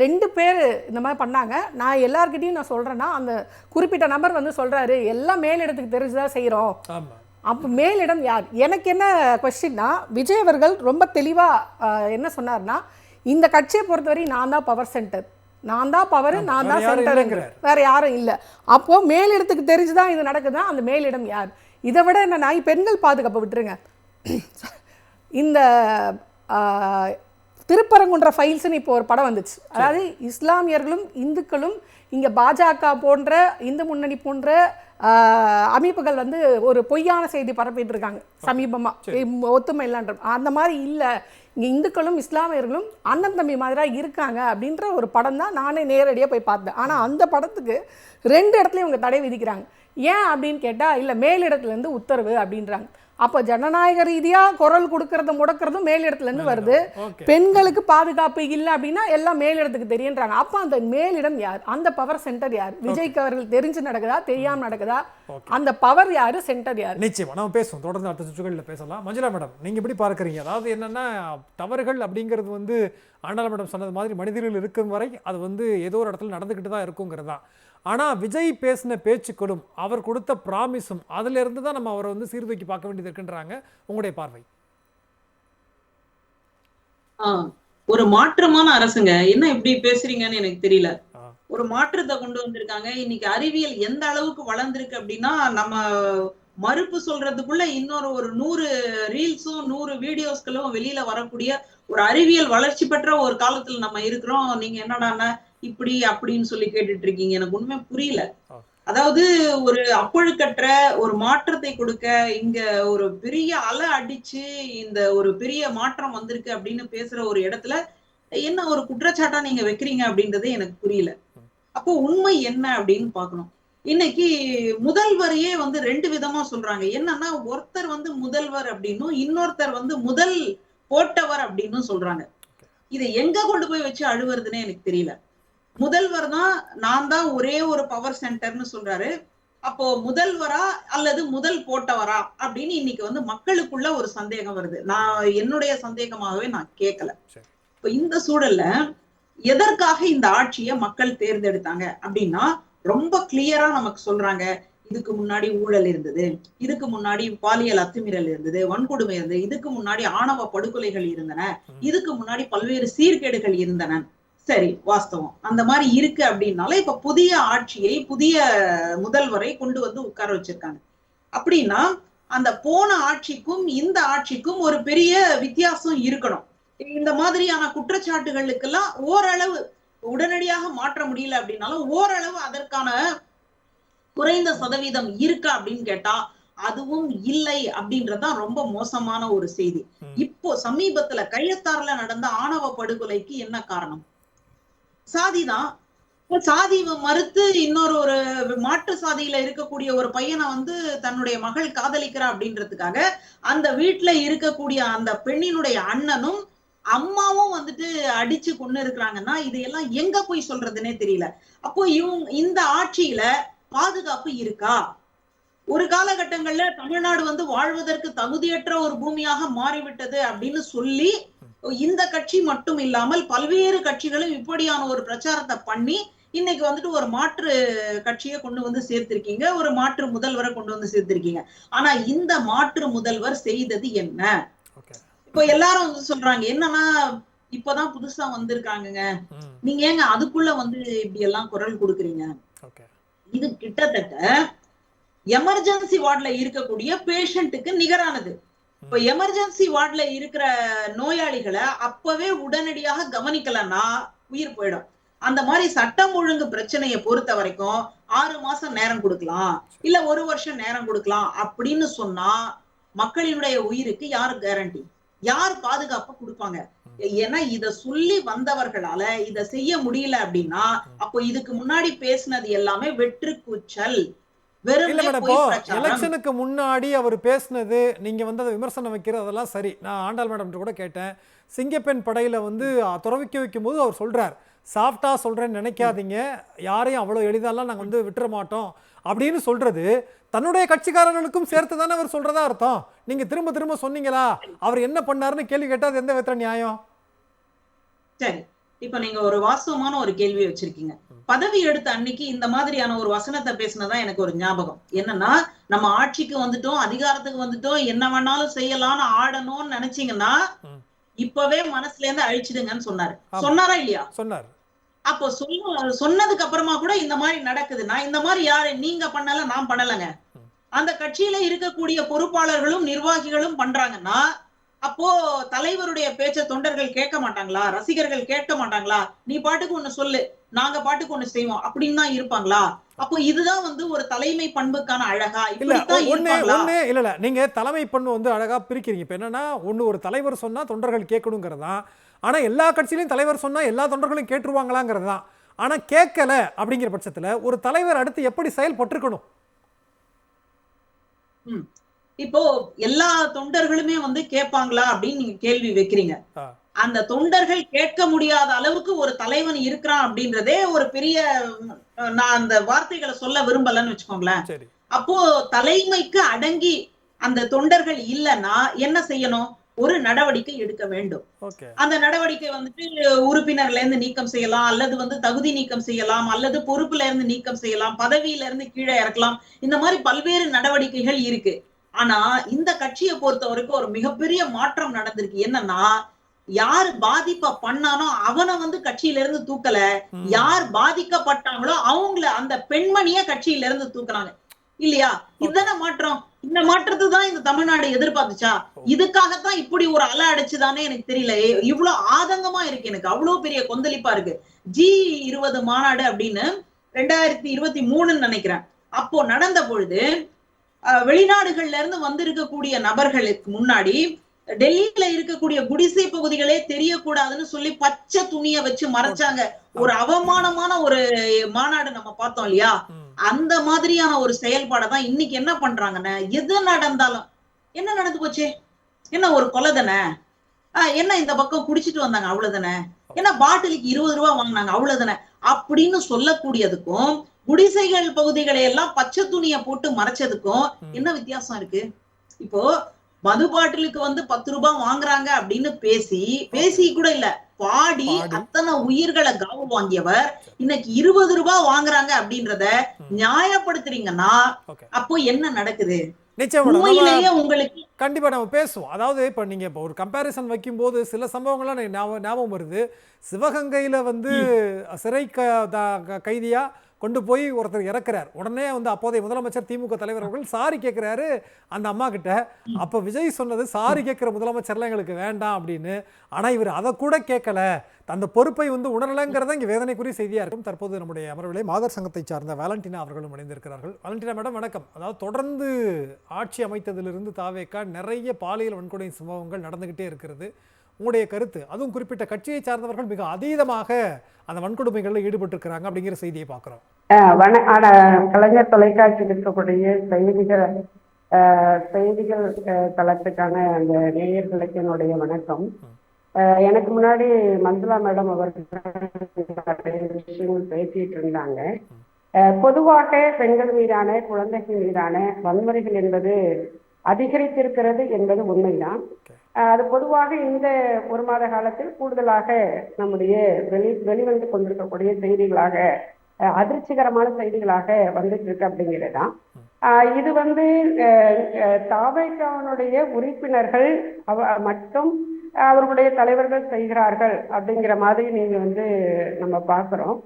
2 பேர் இந்த மாதிரி பண்ணாங்க, நான் எல்லார்கிட்டையும் நான் சொல்றேன்னா அந்த குறிப்பிட்ட நபர் வந்து சொல்றாரு எல்லாம் மேலிடத்துக்கு தெரிஞ்சுதான் செய்யறோம். அப்போ மேலிடம் யார்? எனக்கு என்ன கொஸ்டின்னா, விஜய் அவர்கள் ரொம்ப தெளிவா என்ன சொன்னார்னா, இந்த கட்சியை பொறுத்தவரை நான் தான் பவர் சென்டர், நான் தான் பவர், நான் தான் சென்டருங்கிற, வேற யாரும் இல்லை. அப்போ மேலிடத்துக்கு தெரிஞ்சுதான் இது நடக்குதுன்னா அந்த மேலிடம் யார்? இதை விட என்னன்னா, பெண்கள் பாதுகாப்பை விட்டுருங்க, இந்த திருப்பரங்குன்ற ஃபைல்ஸ்னு இப்போ ஒரு படம் வந்துச்சு. அதாவது இஸ்லாமியர்களும் இந்துக்களும் இங்கே பாஜக போன்ற இந்து முன்னணி போன்ற அமைப்புகள் வந்து ஒரு பொய்யான செய்தி பரப்பிட்டு இருக்காங்க சமீபமாக, ஒத்துமை இல்லைன்ற. அந்த மாதிரி இல்லை, இங்கே இந்துக்களும் இஸ்லாமியர்களும் அண்ணன் தம்பி மாதிரியாக இருக்காங்க அப்படின்ற ஒரு படம் தான் நானே நேரடியாக போய் பார்த்தேன். ஆனால் அந்த படத்துக்கு 2 இடத்துலையும் இவங்க தடை விதிக்கிறாங்க. ஏன் அப்படின்னு கேட்டால், இல்லை மேலிடத்துலேருந்து உத்தரவு அப்படின்றாங்க. அப்போ ஜனநாயக ரீதியாக குரல் கொடுக்கறத முடக்கிறதும் மேலிடத்துலேருந்து வருது. பெண்களுக்கு பாதுகாப்பு இல்லை அப்படின்னா எல்லாம் மேலிடத்துக்கு தெரியுன்றாங்க. அப்போ அந்த மேலிடம் யார்? அந்த பவர் சென்டர் யார்? விஜய்க்கு அவர்கள் தெரிஞ்சு நடக்குதா, தெரியாமல் நடக்குதா? அந்த பவர் யாரு, சென்டர் யார்? நிச்சயமா நம்ம பேசுவோம், தொடர்ந்து அடுத்த சுற்றுகளில் பேசலாம். மஞ்சுளா மேடம், நீங்க எப்படி பார்க்குறீங்க? அதாவது என்னன்னா, தவறுகள் அப்படிங்கிறது வந்து ஆண்டாள் மேடம் சொன்னது மாதிரி மனிதர்கள் இருக்கும் வரை அது வந்து ஏதோ ஒரு இடத்துல நடந்துக்கிட்டு தான் இருக்குங்கிறது தான். ஆனால் விஜய் பேசின பேச்சுக்களும் அவர் கொடுத்த ப்ராமிஸும் அதிலிருந்து தான் நம்ம அவரை வந்து சீர்தூக்கி பார்க்க வேண்டியது இருக்குன்றாங்க. உங்களுடைய பார்வை? ஒரு மாற்றமான அரசுங்க. என்ன இப்படி பேசுறீங்கன்னு எனக்கு தெரியல. ஒரு மாற்றத்தை கொண்டு வந்திருக்காங்க. இன்னைக்கு அறிவியல் எந்த அளவுக்கு வளர்ந்திருக்கு அப்படின்னா, நம்ம மறுப்பு சொல்றதுக்குள்ள இன்னொரு ஒரு 100 ரீல்ஸும் 100 வீடியோஸ்களும் வெளியில வரக்கூடிய ஒரு அறிவியல் வளர்ச்சி பெற்ற ஒரு காலத்துல நம்ம இருக்கிறோம். நீங்க என்னடான்னா இப்படி அப்படின்னு சொல்லி கேட்டுட்டு இருக்கீங்க. எனக்கு உண்மை புரியல. அதாவது ஒரு அப்பொழுக்கற்ற ஒரு மாற்றத்தை கொடுக்க இங்க ஒரு பெரிய அலை அடிச்சு இந்த ஒரு பெரிய மாற்றம் வந்திருக்கு அப்படின்னு பேசுற ஒரு இடத்துல என்ன ஒரு குற்றச்சாட்டா நீங்க வைக்கிறீங்க அப்படின்றது எனக்கு புரியல. அப்போ உண்மை என்ன அப்படின்னு பார்க்கணும். இன்னைக்கு முதல்வரையே வந்து 2 விதமா சொல்றாங்க. என்னன்னா ஒருத்தர் வந்து முதல்வர் அப்படின்னும் இன்னொருத்தர் வந்து முதல் போட்டவர் அப்படின்னு சொல்றாங்க. இதை எங்க கொண்டு போய் வச்சு அழுவுறதுன்னே எனக்கு தெரியல. முதல்வர் தான் நான் தான் ஒரே ஒரு பவர் சென்டர்னு சொல்றாரு. அப்போ முதல்வரா அல்லது முதல் போட்டவரா அப்படின்னு இன்னைக்கு வந்து மக்களுக்குள்ள ஒரு சந்தேகம் வருது. நான் என்னுடைய சந்தேகமாகவே நான் கேட்கல. இப்ப இந்த சூழல்ல எதற்காக இந்த ஆட்சியை மக்கள் தேர்ந்தெடுத்தாங்க அப்படின்னா ரொம்ப கிளியரா நமக்கு சொல்றாங்க. இதுக்கு முன்னாடி ஊழல் இருந்தது, இதுக்கு முன்னாடி பாலியல் அத்துமீறல் இருந்தது, வன்கொடுமை இருந்தது, இதுக்கு முன்னாடி ஆணவ படுகொலைகள் இருந்தன, இதுக்கு முன்னாடி பல்வேறு சீர்கேடுகள் இருந்தன. சரி, வாஸ்தவம் அந்த மாதிரி இருக்கு அப்படின்னால இப்ப புதிய ஆட்சியை புதிய முதல்வரை கொண்டு வந்து உட்கார வச்சிருக்காங்க. அப்படின்னா அந்த போன ஆட்சிக்கும் இந்த ஆட்சிக்கும் ஒரு பெரிய வித்தியாசம் இருக்கணும். இந்த மாதிரியான குற்றச்சாட்டுகளுக்கெல்லாம் ஓரளவு உடனடியாக மாற்ற முடியல அப்படின்னாலும் ஓரளவு அதற்கான குறைந்த சதவீதம் இருக்கா அப்படின்னு கேட்டா அதுவும் இல்லை அப்படின்றதுதான் ரொம்ப மோசமான ஒரு செய்தி. இப்போ சமீபத்துல கயத்தாறுல நடந்த ஆணவ படுகொலைக்கு என்ன காரணம்? சாதிதான். சாதி மறுத்து இன்னொரு ஒரு மாற்று சாதியில இருக்கக்கூடிய ஒரு பையனை வந்து தன்னுடைய மகள் காதலிக்கிறா அப்படின்றதுக்காக அந்த வீட்டுல இருக்கக்கூடிய அந்த பெண்ணினுடைய அண்ணனும் அம்மாவும் வந்துட்டு அடிச்சு கொண்டு இருக்கிறாங்கன்னா இதையெல்லாம் எங்க போய் சொல்றதுன்னே தெரியல. அப்போ இந்த ஆட்சியில பாதுகாப்பு இருக்கா? ஒரு காலகட்டங்கள்ல தமிழ்நாடு வந்து வாழ்வதற்கு தகுதியற்ற ஒரு பூமியாக மாறிவிட்டது அப்படின்னு சொல்லி இந்த கட்சி மட்டும் இல்லாமல் பல்வேறு கட்சிகளும் இப்படியான ஒரு பிரச்சாரத்தை பண்ணி இன்னைக்கு வந்துட்டு ஒரு மாற்று கட்சியை கொண்டு வந்து சேர்த்திருக்கீங்க, ஒரு மாற்று முதல்வரை கொண்டு வந்து சேர்த்திருக்கீங்க. ஆனா இந்த மாற்று முதல்வர் செய்தது என்ன? இப்ப எல்லாரும் வந்து சொல்றாங்க என்னன்னா இப்பதான் புதுசா வந்திருக்காங்க, நீங்க ஏங்க அதுக்குள்ள வந்து இப்படி எல்லாம் குரல் கொடுக்குறீங்க? இது கிட்டத்தட்ட எமர்ஜென்சி வார்டுல இருக்கக்கூடிய பேஷண்ட்டுக்கு நிகரானது. இப்ப எமர்ஜென்சி வார்டுல இருக்கிற நோயாளிகளை அப்பவே உடனடியாக கவனிக்கலன்னா உயிர் போயிடும். அந்த மாதிரி சட்டம் ஒழுங்கு பிரச்சனையை பொறுத்த வரைக்கும் 6 மாசம் நேரம் கொடுக்கலாம், இல்ல 1 வருஷம் நேரம் கொடுக்கலாம் அப்படின்னு சொன்னா மக்களினுடைய உயிருக்கு யாரு கேரண்டி? யார் பாதுகாப்பு கொடுப்பாங்க? ஏன்னா இத சொல்லி வந்தவர்களால இத செய்ய முடியல அப்படின்னா அப்போ இதுக்கு முன்னாடி பேசினது எல்லாமே வெற்று கூச்சல். எலெக்ஷனுக்கு முன்னாடி அவர் பேசினது நீங்க வந்து அதை விமர்சனம் வைக்கிறது அதெல்லாம் சரி. நான் ஆண்டாள் மேடம் கூட கேட்டேன். சிங்கப்பெண் படையில வந்து துறவிக்க வைக்கும் போது அவர் சொல்றார், சாஃப்டா சொல்றேன்னு நினைக்காதீங்க, யாரையும் அவ்வளவு எளிதாலாம் நாங்க வந்து விட்டுற மாட்டோம் அப்படின்னு சொல்றது தன்னுடைய கட்சிக்காரர்களுக்கும் சேர்த்து தானே அவர் சொல்றதா அர்த்தம். நீங்க திரும்ப திரும்ப சொன்னீங்களா அவர் என்ன பண்ணாருன்னு கேள்வி கேட்டா அது எந்த விதத்துல நியாயம்? சரி, இப்ப நீங்க ஒரு வாஸ்தவமான ஒரு கேள்வி வச்சிருக்கீங்க. பதவி எடுத்த அன்னைக்கு இந்த மாதிரியான ஒரு வசனத்தை பேசினதா எனக்கு ஒரு ஞாபகம். என்னன்னா நம்ம ஆட்சிக்கு வந்துட்டோம், அதிகாரத்துக்கு வந்துட்டோம், என்ன வேணாலும் செய்யலாம்னு ஆடணும்னு நினைச்சீங்கன்னா இப்பவே மனசுல இருந்து அழிச்சிடுங்கன்னு சொன்னாரு. சொன்னாரா இல்லையா? சொன்னார். அப்போ சொன்னதுக்கு அப்புறமா கூட இந்த மாதிரி நடக்குதுன்னா இந்த மாதிரி யாரு நீங்க பண்ணல நான் பண்ணலங்க, அந்த கட்சியில இருக்கக்கூடிய பொறுப்பாளர்களும் நிர்வாகிகளும் பண்றாங்கன்னா அப்போ தலைவருடைய பேச்ச தொண்டர்கள் கேட்க மாட்டாங்களா? ரசிகர்கள் கேட்க மாட்டாங்களா? நீ பாட்டுக்கு ஒண்ணு சொல்லு, நாங்க பாட்டுக்கு ஒண்ணு செய்வோம் அப்படின்னு தான் இருப்பாங்களா? அப்போ இதுதான் வந்து ஒரு தலைமை பண்புக்கான அழகா? இல்ல நீங்க தலைமை பண்பு வந்து அழகா பிரிக்கிறீங்க. இப்ப என்னன்னா ஒண்ணு ஒரு தலைவர் சொன்னா தொண்டர்கள் கேட்கணுங்கிறதா, ஆனா எல்லா கட்சியிலையும் தலைவர் சொன்னா எல்லா தொண்டர்களும் கேட்டுருவாங்களாங்கிறது தான். ஆனா கேட்கல அப்படிங்கிற பட்சத்துல ஒரு தலைவர் அடுத்து எப்படி செயல்பட்டிருக்கணும்? இப்போ எல்லா தொண்டர்களுமே வந்து கேட்பாங்களா அப்படின்னு நீங்க கேள்வி வைக்கிறீங்க. அந்த தொண்டர்கள் கேட்க முடியாத அளவுக்கு ஒரு தலைவன் இருக்கிறான் அப்படின்றதே ஒரு பெரிய, நான் அந்த வார்த்தைகளை சொல்ல விரும்பலன்னு வச்சுக்கோங்களேன். அப்போ தலைமைக்கு அடங்கி அந்த தொண்டர்கள் இல்லைன்னா என்ன செய்யணும்? ஒரு நடவடிக்கை எடுக்க வேண்டும். அந்த நடவடிக்கை வந்துட்டு உறுப்பினர்ல இருந்து நீக்கம் செய்யலாம், அல்லது வந்து தகுதி நீக்கம் செய்யலாம், அல்லது பொறுப்புல இருந்து நீக்கம் செய்யலாம், பதவியில இருந்து கீழே இறக்கலாம். இந்த மாதிரி பல்வேறு நடவடிக்கைகள் இருக்கு. ஆனா இந்த கட்சியை பொறுத்த வரைக்கும் ஒரு மிகப்பெரிய மாற்றம் நடந்திருக்கு. என்னன்னா யாரு பாதிப்ப பண்ணானோ அவனை கட்சியில இருந்து தூக்கல, யார் பாதிக்கப்பட்டாங்களோ அவங்கள அந்த பெண்மணிய கட்சியில இருந்து தூக்குறாங்க இல்லையா? இதுதானே மாற்றம். இந்த மாற்றத்தை தான் இந்த தமிழ்நாடு எதிர்பார்த்துச்சா? இதுக்காகத்தான் இப்படி ஒரு அலை அடைச்சுதானே எனக்கு தெரியல. இவ்வளவு ஆதங்கமா இருக்கு, எனக்கு அவ்வளவு பெரிய கொந்தளிப்பா இருக்கு. G20 மாநாடு அப்படின்னு 2023 நினைக்கிறேன் அப்போ நடந்த பொழுது வெளிநாடுகள்ல இருந்து வந்திருக்கக்கூடிய நபர்களுக்கு முன்னாடி டெல்லியில இருக்கக்கூடிய குடிசை பகுதிகளே தெரியக்கூடாதுன்னு சொல்லி பச்சை துணியை வச்சு மறைச்சாங்க. ஒரு அவமானமான ஒரு மாநாடு நம்ம பார்த்தோம் இல்லையா? அந்த மாதிரியான ஒரு செயல்பாடை தான் இன்னைக்கு என்ன பண்றாங்கன்னா, எது நடந்தாலும் என்ன நடந்து போச்சு, என்ன ஒரு கொலை தானே, என்ன இந்த பக்கம் குடிச்சிட்டு வந்தாங்க அவ்வளவுதானே, என்ன பாட்டிலுக்கு 20 ரூபாய் வாங்கினாங்க அவ்வளவுதானே அப்படின்னு சொல்லக்கூடியதுக்கும் குடிசைகள் பகுதிகளை எல்லாம் பச்சை துணியை போட்டு மறைச்சதுக்கும் என்ன வித்தியாசம் இருக்கு? இப்போ மது பாட்டிலுக்கு 10 ரூபாய் வாங்குறாங்க அப்படின்னு பேசி கூட இல்ல, பாடி அத்தனை உயிர்களை காவு வாங்கியவர் இன்னைக்கு 20 ரூபாய் வாங்குறாங்க அப்படின்றத நியாயப்படுத்துறீங்கன்னா அப்போ என்ன நடக்குது? நிச்சயமா உங்களுக்கு கண்டிப்பா நம்ம பேசுவோம். அதாவது இப்ப நீங்க இப்ப ஒரு கம்பேரிசன் வைக்கும் போது சில சம்பவங்கள்லாம் ஞாபகம் வருது. சிவகங்கையில சிறை கைதியா கொண்டு போய் ஒருத்தர் இறக்குறார். உடனே அப்போதைய முதலமைச்சர் திமுக தலைவர் அவர்கள் சாரி கேட்கிறாரு அந்த அம்மா கிட்ட. அப்ப விஜய் சொன்னது சாரி கேட்கிற முதலமைச்சர்லாம் எங்களுக்கு வேண்டாம் அப்படின்னு. ஆனா இவர் அதை கூட கேட்கல, அந்த பொறுப்பை உணரலைங்கிறத இங்கே வேதனைக்குரிய செய்தியா இருக்கும். தற்போது நம்முடைய அமர்விலே மாதர் சங்கத்தை சார்ந்த வேலண்டினா அவர்களும் இணைந்திருக்கிறார்கள். வேலண்டினா மேடம் வணக்கம். அதாவது தொடர்ந்து ஆட்சி அமைத்ததிலிருந்து தாவேக்கா நிறைய பாலியல் வன்கொடை சம்பவங்கள் நடந்துகிட்டே இருக்கிறது. உங்களுடைய கருத்து? அதுவும் குறிப்பிட்ட கட்சியை சார்ந்தவர்கள் மிக அதீதமாக அந்த வன்கொடுமைகளில் ஈடுபட்டிருக்கிறாங்க அப்படிங்கிற செய்தியை பார்க்கிறோம். கலைஞர் தொலைக்காட்சியில் இருக்கக்கூடிய செய்திகள் தளத்துக்கான அந்த நேயர்களுக்கு என்னுடைய வணக்கம். எனக்கு முன்னாடி மஞ்சுளா மேடம் அவர்கள் விஷயங்கள் பேசிட்டு இருந்தாங்க. பொதுவாக பெண்கள் மீதான குழந்தைகள் மீதான வன்முறைகள் என்பது அதிகரித்திருக்கிறது என்பது உண்மைதான். அது பொதுவாக இந்த ஒரு மாத காலத்தில் கூடுதலாக நம்முடைய வெளிவந்து கொண்டிருக்கக்கூடிய செய்திகளாக, அதிர்ச்சிகரமான செய்திகளாக வந்துட்டு இருக்கு அப்படிங்கிறதுதான். இது தாவேக்காவினுடைய உறுப்பினர்கள் மட்டும் அவர்களுடைய தலைவர்கள் செய்கிறார்கள் அப்படிங்கிற மாதிரி நீங்க நம்ம பார்க்கிறோம்.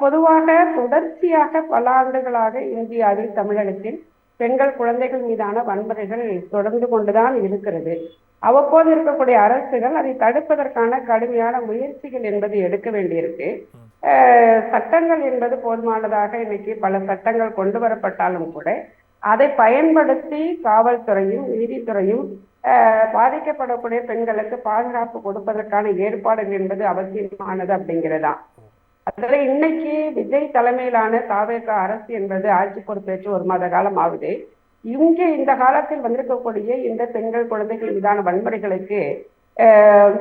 பொதுவாக தொடர்ச்சியாக பல ஆண்டுகளாக இந்தியாவில் தமிழகத்தில் பெண்கள் குழந்தைகள் மீதான வன்முறைகள் தொடர்ந்து கொண்டுதான் இருக்கிறது. அவ்வப்போது இருக்கக்கூடிய அரசுகள் அதை தடுப்பதற்கான கடுமையான முயற்சிகள் என்பது எடுக்க வேண்டியிருக்கு. சட்டங்கள் என்பது போதுமானதாக இன்னைக்கு பல சட்டங்கள் கொண்டு வரப்பட்டாலும் கூட அதை பயன்படுத்தி காவல்துறையும் நீதித்துறையும் பாதிக்கப்படக்கூடிய பெண்களுக்கு பாதுகாப்பு கொடுப்பதற்கான ஏற்பாடுகள் என்பது அவசியமானது அப்படிங்கிறதா. அதுல இன்னைக்கு விஜய் தலைமையிலான தாவேகா அரசு என்பது ஆட்சி பொறுப்பேற்று ஒரு மாத காலம் ஆகுது. இங்கே இந்த காலத்தில் வந்திருக்கக்கூடிய இந்த பெண்கள் குழந்தைகள் மீதான வன்முறைகளுக்கு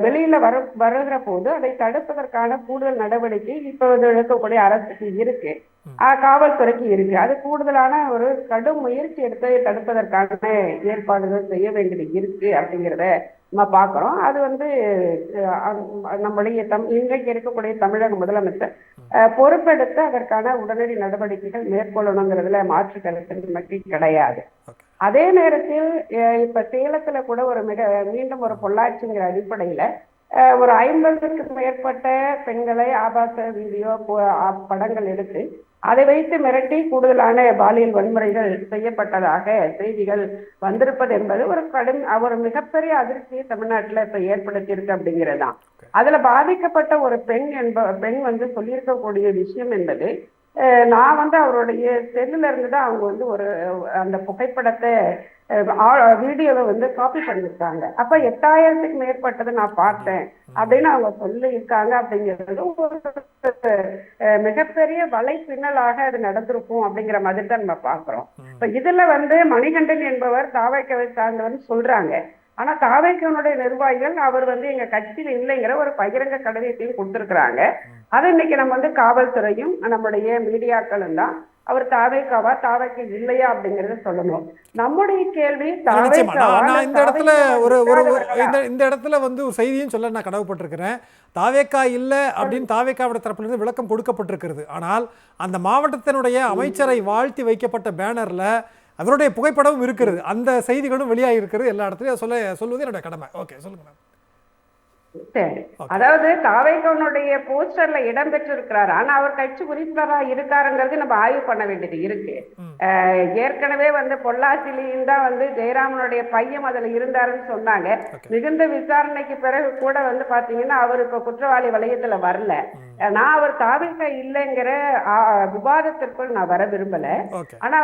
வெளியில வருகிற போது அதை தடுப்பதற்கான கூடுதல் நடவடிக்கை இப்போது எடுக்கக்கூடிய அரசுக்கு இருக்கு, காவல்துறைக்கு இருக்கு. அது கூடுதலான ஒரு கடும் முயற்சி எடுத்து தடுப்பதற்கான ஏற்பாடுகள் செய்ய வேண்டியது இருக்கு அப்படிங்கிறத நம்ம பார்க்கிறோம். அது நம்முடைய இன்றைக்கு இருக்கக்கூடிய தமிழக முதலமைச்சர் பொறுப்பெடுத்து அதற்கான உடனடி நடவடிக்கைகள் மேற்கொள்ளணுங்கிறதுல மாற்று கருத்து நமக்கு கிடையாது. அதே நேரத்தில் இப்ப சேலத்துல கூட மீண்டும் ஒரு பொள்ளாச்சிங்கிற அடிப்படையில ஒரு 50க்கும் மேற்பட்ட பெண்களை ஆபாச வீடியோ படங்கள் எடுத்து அதை வைத்து மிரட்டி கூடுதலான பாலியல் வன்முறைகள் செய்யப்பட்டதாக செய்திகள் வந்திருப்பது என்பது ஒரு மிகப்பெரிய அதிர்ச்சியை தமிழ்நாட்டுல இப்ப ஏற்படுத்தி இருக்கு அப்படிங்கிறதுதான். அதுல பாதிக்கப்பட்ட ஒரு பெண் சொல்லியிருக்கக்கூடிய விஷயம் என்பது, நான் அவருடைய செல்லுல இருந்துதான் அவங்க ஒரு அந்த புகைப்படத்தை வீடியோவை காப்பி பண்ணிருக்காங்க. அப்ப 8000க்கு மேற்பட்டதை நான் பார்த்தேன் அப்படின்னு அவங்க சொல்லியிருக்காங்க. அப்படிங்கிறது ஒரு மிகப்பெரிய வலைப்பின்னலாக அது நடந்திருக்கும் அப்படிங்கிற மாதிரி தான் நம்ம பாக்குறோம். இப்ப இதுல மணிகண்டன் என்பவர் தாவேக்காவை சார்ந்தவர் சொல்றாங்க. ஆனா தாவேக்காவுடைய நிர்வாகிகள் அவர் எங்க கட்சியில இல்லைங்கிற ஒரு பகிரங்க கடிதத்தையும் கொடுத்திருக்கிறாங்க. அதை இன்னைக்கு நம்ம காவல்துறையும் நம்முடைய மீடியாக்களும் தான் அவர் தாவேக்காவா தாவேக்கா இல்லையா அப்படிங்கறத சொல்லணும். நம்முடைய கேள்வி இந்த இடத்துல ஒரு செய்தியும் சொல்ல நான் கடவுப்பட்டிருக்கிறேன். தாவேக்கா இல்ல அப்படின்னு தாவேக்காவோட தரப்புல இருந்து விளக்கம் கொடுக்கப்பட்டிருக்கிறது. ஆனால் அந்த மாவட்டத்தினுடைய அமைச்சரை வாழ்த்தி வைக்கப்பட்ட பேனர்ல அவருடைய புகைப்படமும் இருக்கிறது. அந்த செய்திகளும் வெளியாகி இருக்கிறது. எல்லா இடத்துலையும் சொல்லுவது என்னுடைய கடமை. ஓகே, சொல்லுங்க மேம். சரி. அதாவது தாவேகனுடைய போஸ்டர்ல இடம் பெற்றிருக்கிறார். ஆனா அவர் கட்சி உறுப்பினரா இருக்காருங்கிறது நம்ம ஆய்வு பண்ண வேண்டியது இருக்கு. ஏற்கனவே பொள்ளாச்சியிலையும் தான் ஜெயராமனுடைய பையன் அதுல இருந்தாருன்னு சொன்னாங்க. மிகுந்த விசாரணைக்கு பிறகு கூட பாத்தீங்கன்னா அவர் இப்ப குற்றவாளி வளையத்துல வரல. நான் அவர் தாவேக இல்லைங்கிற விவாதத்திற்குள் நான் வர விரும்பல. ஆனா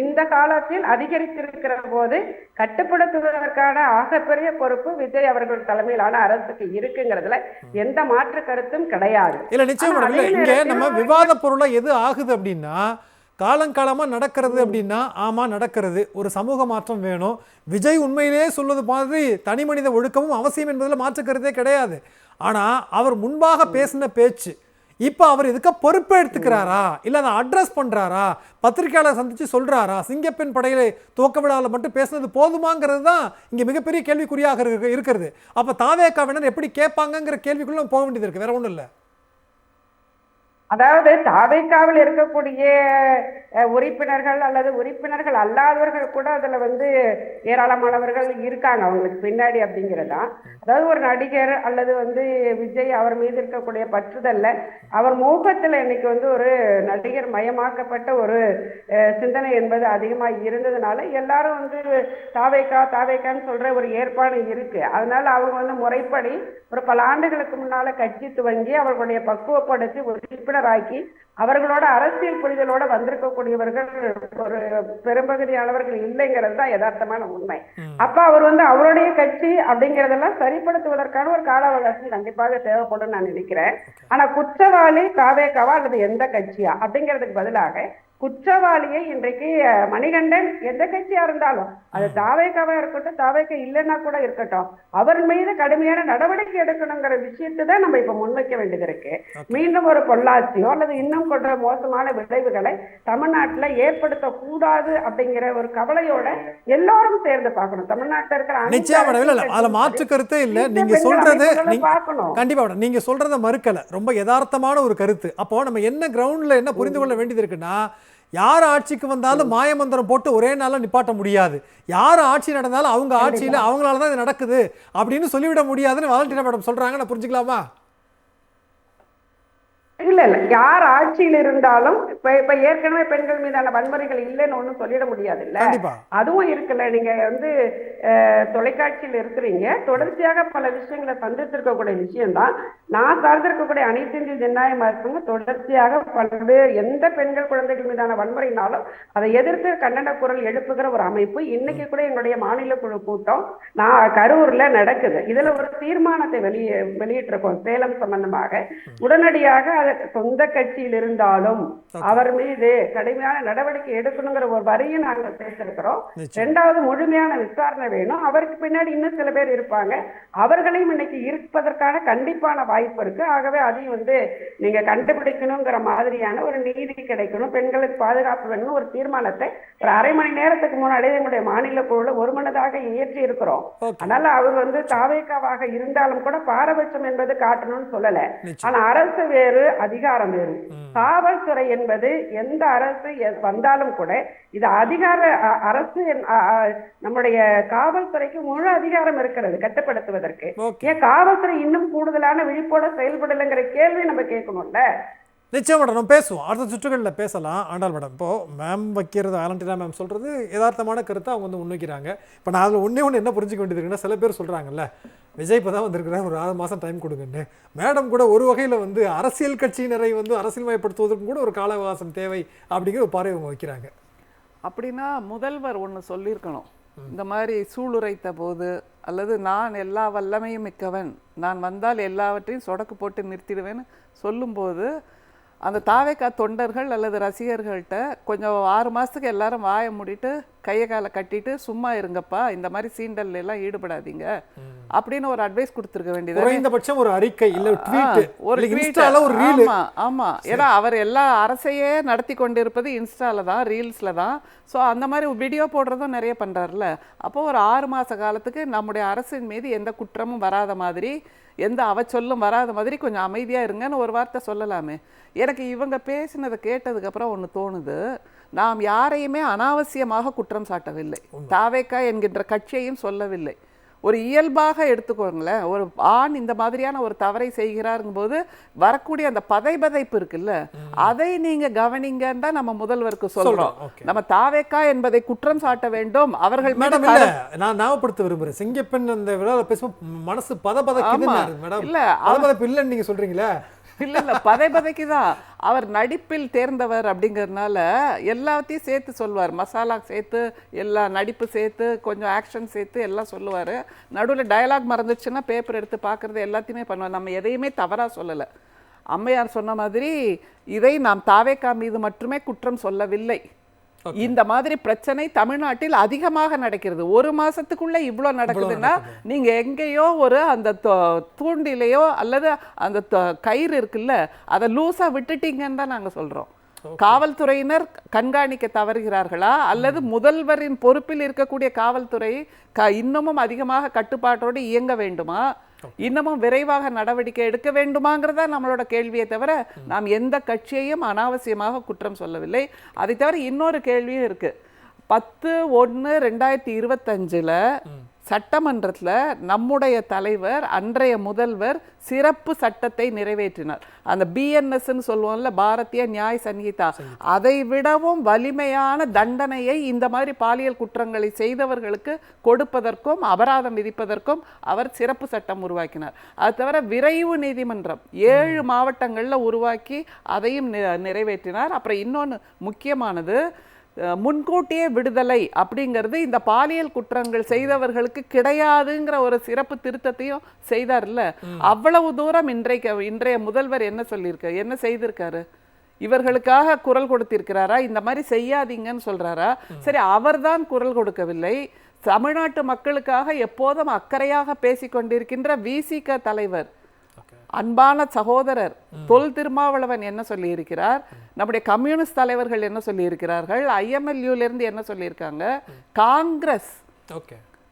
இந்த காலத்தில் அதிகரித்திருக்கிற போது கட்டுப்படுத்துவதற்கான ஆகப்பெரிய பொறுப்பு விஜய் அவர்கள் தலைமையிலான அரசுக்கு இருக்குங்கிறதுல எந்த மாற்று கருத்தும் கிடையாது. இல்ல நிச்சயமா இங்க நம்ம விவாத பொருளா எது ஆகுது அப்படின்னா, காலங்காலமா நடக்கிறது அப்படின்னா ஆமா நடக்கிறது, ஒரு சமூக மாற்றம் வேணும், விஜய் உண்மையிலேயே சொல்வது மாதிரி தனி மனித ஒழுக்கமும் அவசியம் என்பதில் மாற்று கருத்தே கிடையாது. ஆனா அவர் முன்பாக பேசின பேச்சு இப்ப அவர் இதுக்கு பொறுப்பை எடுத்துக்கிறாரா, இல்ல அதை அட்ரஸ் பண்றாரா, பத்திரிகையாளர் சந்திச்சு சொல்றாரா, சிங்கப்பெண் படையில துவக்க விழாவில் மட்டும் பேசுனது போதுமாங்கிறது தான் இங்க மிகப்பெரிய கேள்விக்குறியாக இருக்கிறது. அப்ப தாவேகாவினர் எப்படி கேட்பாங்கிற கேள்விக்குள்ள போக வேண்டியது இருக்கு, வேற ஒண்ணும் இல்லை. அதாவது தாவேகாவில் இருக்கக்கூடிய உறுப்பினர்கள் அல்லது உறுப்பினர்கள் அல்லாதவர்கள் கூட அதுல ஏராளமானவர்கள் இருக்காங்க அவங்களுக்கு பின்னாடி அப்படிங்கிறதா. அதாவது ஒரு நடிகர் அல்லது விஜய் அவர் மீது இருக்கக்கூடிய பற்றுதல்ல அவர் முகத்துல இன்னைக்கு ஒரு நடிகர் மயமாக்கப்பட்ட ஒரு சிந்தனை என்பது அதிகமா இருந்ததுனால எல்லாரும் தாவேகான்னு சொல்ற ஒரு ஏற்பாடு இருக்கு. அதனால அவங்க முறைப்படி ஒரு பல ஆண்டுகளுக்கு முன்னால கட்சி துவங்கி அவர்களுடைய பக்குவப்படுத்தி உறுப்பினராக்கி அவர்களோட அரசியல் புரிதலோட வந்திருக்கக்கூடியவர்கள் ஒரு பெரும்பகுதியானவர்கள் இல்லைங்கிறது தான் யதார்த்தமான உண்மை. அப்ப அவர் அவருடைய கட்சி அப்படிங்கறதெல்லாம் சரிப்படுத்துவதற்கான ஒரு கால அவகாசம் கண்டிப்பாக தேவைப்படும் நான் நினைக்கிறேன். ஆனா குற்றவாளி தாவேகாவா அல்லது எந்த கட்சியா அப்படிங்கிறதுக்கு பதிலாக குற்றவாளியை இன்றைக்கு மணிகண்டன் எந்த கட்சியா இருந்தாலும் அது தாவேகாவா இருக்கட்டும், தாவேகா இல்லைன்னா கூட இருக்கட்டும், அவர் மீது கடுமையான நடவடிக்கை எடுக்கணுங்கிற விஷயத்தை தான் நம்ம இப்ப முன்வைக்க வேண்டியது இருக்கு. மீண்டும் ஒரு பொள்ளாச்சியோ அல்லது இன்னும் கொண்ட மோசமான விளைவுகளை தமிழ்நாட்டுல ஏற்படுத்த கூடாது அப்படிங்கிற ஒரு கவலையோட எல்லாரும் சேர்ந்து பார்க்கணும். தமிழ்நாட்டில் இருக்கிற மாற்று கருத்தே இல்ல. நீங்க சொல்றது கண்டிப்பா நீங்க சொல்றத மறுக்கல, ரொம்ப யதார்த்தமான ஒரு கருத்து. அப்போ நம்ம என்ன கிரவுண்ட்ல என்ன புரிந்து கொள்ள வேண்டியது இருக்குன்னா, யார் ஆட்சிக்கு வந்தாலும் மாயமந்திரம் போட்டு ஒரே நாள்ல நிப்பாட்ட முடியாது. யார் ஆட்சி நடந்தாலும் அவங்க ஆட்சியில அவங்களாலதான் இது நடக்குது அப்படின்னு சொல்லிவிட முடியாதுன்னு வாலண்டினா மேடம் சொல்றாங்க. நான் புரிஞ்சுக்கலாமா? இல்ல யார் ஆட்சியில் இருந்தாலும் இப்ப ஏற்கனவே பெண்கள் மீதான வன்முறைகள் இல்லைன்னு ஒண்ணும் சொல்லிட முடியாது இல்ல, அதுவும் இருக்குல்ல. நீங்க தொலைக்காட்சியில் இருக்கிறீங்க, தொடர்ச்சியாக பல விஷயங்களை சந்தித்திருக்கக்கூடிய விஷயம்தான். நான் சார்ந்திருக்கக்கூடிய அனைத்து இந்திய ஜனநாயக அரசுங்க தொடர்ச்சியாக பல்வேறு எந்த பெண்கள் குழந்தைகள் மீதான வன்முறைனாலும் அதை எதிர்த்து கண்டன குரல் எழுப்புகிற ஒரு அமைப்பு இன்னைக்கு கூட எங்களுடைய மாநில குழு கூட்டம் நான் கரூர்ல நடக்குது. இதுல ஒரு தீர்மானத்தை வெளியிட்டிருக்கோம் சேலம் சம்பந்தமாக. உடனடியாக சொந்த கட்சியில் இருந்தாலும் அவர் மீது கடுமையான நடவடிக்கை எடுக்கணுங்கிற ஒரு வரியை நாங்கள் பேசிருக்கிறோம். இரண்டாவது முழுமையான விசாரணை வேணும். அவருக்கு பின்னாடி இன்னும் சில பேர் இருப்பாங்க, அவர்களையும் இன்னைக்கு இருப்பதற்கான கண்டிப்பான வாய்ப்பு இருக்கு. ஆகவே அதையும் நீங்க கண்டுபிடிக்கணுங்கிற மாதிரியான ஒரு நீதி கிடைக்கணும், பெண்களுக்கு பாதுகாப்பு வேணும் ஒரு தீர்மானத்தை ஒரு அரை மணி நேரத்துக்கு முன்னாடி எங்களுடைய மாநில குழுல ஒருமனதாக இயற்றி இருக்கிறோம். அதனால அவர் தாவேகாவாக இருந்தாலும் கூட பாரபட்சம் என்பது காட்டணும்னு சொல்லல. ஆனா அரசு வேறு, அதிகாரம் வேறு. காவல்துறை என்பது எந்த அரசு வந்தாலும் கூட இது அதிகார அரசு. நம்முடைய காவல்துறைக்கு முழு அதிகாரம் இருக்கிறது கட்டுப்படுத்துவதற்கு. ஏன் காவல்துறை இன்னும் கூடுதலான விழிப்போட செயல்படலைங்கிற கேள்வி நம்ம கேட்கணும்ல. நிச்சயம் மேடம், நம்ம பேசுவோம், அடுத்த சுற்றுகளில் பேசலாம். ஆண்டாள் மேடம், இப்போ மேம் வைக்கிறது வாலண்டினா மேம் சொல்றது யதார்த்தமான கருத்தை அவங்க முன்வைக்கிறாங்க. இப்போ நான் அதில் ஒன்று என்ன புரிஞ்சுக்க வேண்டியது இருக்குன்னா, சில பேர் சொல்றாங்கல்ல விஜய் இப்போ தான் வந்திருக்கிறேன் ஒரு 6 மாதம் டைம் கொடுங்கன்னு. மேடம் கூட ஒரு வகையில் அரசியல் கட்சியினரை அரசியல்மயப்படுத்துவதற்கு கூட ஒரு கால அவகாசம் தேவை அப்படிங்கிற ஒரு பார்வை அவங்க வைக்கிறாங்க. அப்படின்னா முதல்வர் ஒன்று சொல்லியிருக்கணும், இந்த மாதிரி சூளுரைத்த போது அல்லது நான் எல்லா வல்லமையும் மிக்கவன், நான் வந்தால் எல்லாவற்றையும் சொடக்கு போட்டு நிறுத்திடுவேன்னு சொல்லும்போது அந்த தாவேகா தொண்டர்கள் அல்லது ரசிகர்கள்ட்ட கொஞ்சம் 6 மாதத்துக்கு எல்லாரும் வாயை மூடிட்டு கையை காலை கட்டிட்டு சும்மா இருங்கப்பா, இந்த மாதிரி சீண்டல் எல்லாம் ஈடுபடாதீங்க அப்படின்னு ஒரு அட்வைஸ் கொடுத்துருக்க வேண்டியது. குறைந்தபட்சம் ஒரு அறிக்கை இல்ல ஒரு ட்வீட். ஆமா ஆமா, ஏன்னா அவர் எல்லா அரசையே நடத்தி கொண்டிருப்பது இன்ஸ்டால தான், ரீல்ஸ்ல தான். ஸோ அந்த மாதிரி வீடியோ போடுறதும் நிறைய பண்றாருல. அப்போ ஒரு 6 மாத காலத்துக்கு நம்முடைய அரசின் மீது எந்த குற்றமும் வராத மாதிரி, எந்த அவச்சொல்லும் வராத மாதிரி கொஞ்சம் அமைதியா இருங்கன்னு ஒரு வார்த்தை சொல்லலாமே. எனக்கு இவங்க பேசினதை கேட்டதுக்கப்புறம் ஒன்று தோணுது, நாம் யாரையுமே அனாவசியமாக குற்றம் சாட்டவில்லை, தாவேகா என்கின்ற கட்சியையும் சொல்லவில்லை. ஒரு இயல்பாக எடுத்துக்கோங்களேன். ஒரு ஆண் இந்த மாதிரியான ஒரு தவறை செய்கிறாருங்கும் போது வரக்கூடிய அந்த பதைபதைப்பு இருக்குல்ல, அதை நீங்க கவனிங்கன்னு தான் நம்ம முதல்வருக்கு சொல்றோம். நம்ம தாவேக்கா என்பதை குற்றம் சாட்ட வேண்டும். அவர்கள் மேடம் இல்ல, நான் ஞாபகப்படுத்த விரும்புறேன், சிங்கப்பெண் அந்த விழாவில் பேசும்போது மனசு பதபதைக்குதுன்னாரு மேடம். இல்ல பதபதைப்பு இல்லைன்னு நீங்க சொல்றீங்களே. இல்ல பதைபதைக்கு தான். அவர் நடிப்பில் தேர்ந்தவர் அப்படிங்கறதுனால எல்லாத்தையும் சேர்த்து சொல்வார். மசாலா சேர்த்து, எல்லா நடிப்பு சேர்த்து, கொஞ்சம் ஆக்ஷன் சேர்த்து எல்லாம் சொல்லுவார். நடுவில் டயலாக் மறந்துச்சுன்னா பேப்பர் எடுத்து பார்க்குறது எல்லாத்தையுமே பண்ணுவார். நம்ம எதையுமே தவறாக சொல்லலை. அம்மையார் சொன்ன மாதிரி இதை நாம் தாவேக்கா மீது மட்டுமே குற்றம் சொல்லவில்லை. இந்த மாதிரி பிரச்சனை தமிழ்நாட்டில் அதிகமாக நடக்கிறது. ஒரு மாசத்துக்குள்ள இவ்வளோ நடக்குதுன்னா நீங்க எங்கேயோ ஒரு அந்த தூண்டிலையோ அல்லது அந்த கயிறு இருக்குல்ல, அதை லூசா விட்டுட்டீங்கன்னு தான் நாங்க சொல்றோம். காவல்துறையினர் கண்காணிக்க தவறுகிறார்களா அல்லது முதல்வரின் பொறுப்பில் இருக்கக்கூடிய காவல்துறை இன்னமும் அதிகமாக கட்டுப்பாட்டோடு இயங்க வேண்டுமா, இன்னமும் விரைவாக நடவடிக்கை எடுக்க வேண்டுமாங்கிறதா நம்மளோட கேள்வியை தவிர நாம் எந்த கட்சியையும் அனாவசியமாக குற்றம் சொல்லவில்லை. அதை தவிர இன்னொரு கேள்வியும் இருக்கு. 10/1/2025 சட்டமன்றத்தில் நம்முடைய தலைவர், அன்றைய முதல்வர் சிறப்பு சட்டத்தை நிறைவேற்றினார். அந்த பிஎன்எஸ்ன்னு சொல்லுவோம்ல, பாரதிய நியாய் சங்கீதா, அதை விடவும் வலிமையான தண்டனையை இந்த மாதிரி பாலியல் குற்றங்களை செய்தவர்களுக்கு கொடுப்பதற்கும் அபராதம் விதிப்பதற்கும் அவர் சிறப்பு சட்டம் உருவாக்கினார். அது தவிர விரைவு நீதிமன்றம் 7 மாவட்டங்களில் உருவாக்கி அதையும் நிறைவேற்றினார். அப்புறம் இன்னொன்று முக்கியமானது, முன்கூட்டியே விடுதலை அப்படிங்கிறது இந்த பாலியல் குற்றங்கள் செய்தவர்களுக்கு கிடையாதுங்கிற ஒரு சிறப்பு திருத்தத்தையும் செய்தார்ல. அவ்வளவு தூரம் இன்றைய முதல்வர் என்ன செய்திருக்காரு? இவர்களுக்காக குரல் கொடுத்திருக்கிறாரா? இந்த மாதிரி செய்யாதீங்கன்னு சொல்றாரா? சரி, அவர்தான் குரல் கொடுக்கவில்லை. தமிழ்நாட்டு மக்களுக்காக எப்போதும் அக்கறையாக பேசிக்கொண்டிருக்கின்ற விசிக தலைவர், அன்பான சகோதரர் தொல் திருமாவளவன் என்ன சொல்லி இருக்கிறார்? நம்முடைய கம்யூனிஸ்ட் தலைவர்கள் என்ன சொல்லி இருக்கிறார்கள்? IMLU இருந்து என்ன சொல்லியிருக்காங்க? காங்கிரஸ்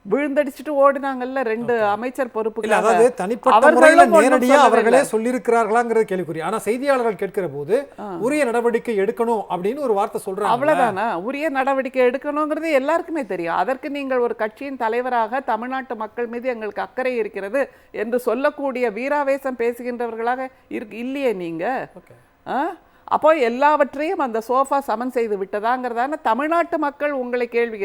விழுந்தடிச்சிட்டு ஓடினாங்கல்ல 2 அமைச்சர் பொறுப்புகள். அதாவது தனிப்பட்ட முறையில நேரடியா அவர்களே சொல்லியிருக்கிறார்களாங்கிறது கேள்விக்குறி. ஆனா செய்தியாளர்கள் கேட்கிற போது உரிய நடவடிக்கை எடுக்கணும் அப்படின்னு ஒரு வார்த்தை சொல்றாங்க. அவ்வளவுதானா? உரிய நடவடிக்கை எடுக்கணுங்கிறது எல்லாருக்குமே தெரியும். அதற்கு நீங்கள் ஒரு கட்சியின் தலைவராக தமிழ்நாட்டு மக்கள் மீது எங்களுக்கு அக்கறை இருக்கிறது என்று சொல்லக்கூடிய வீராவேசம் பேசுகின்றவர்களாக இல்லையே நீங்க. அப்போ எல்லாவற்றையும் அந்த சோஃபா சமன் செய்து விட்டதாங்கிறதான தமிழ்நாட்டு மக்கள் உங்களை கேள்வி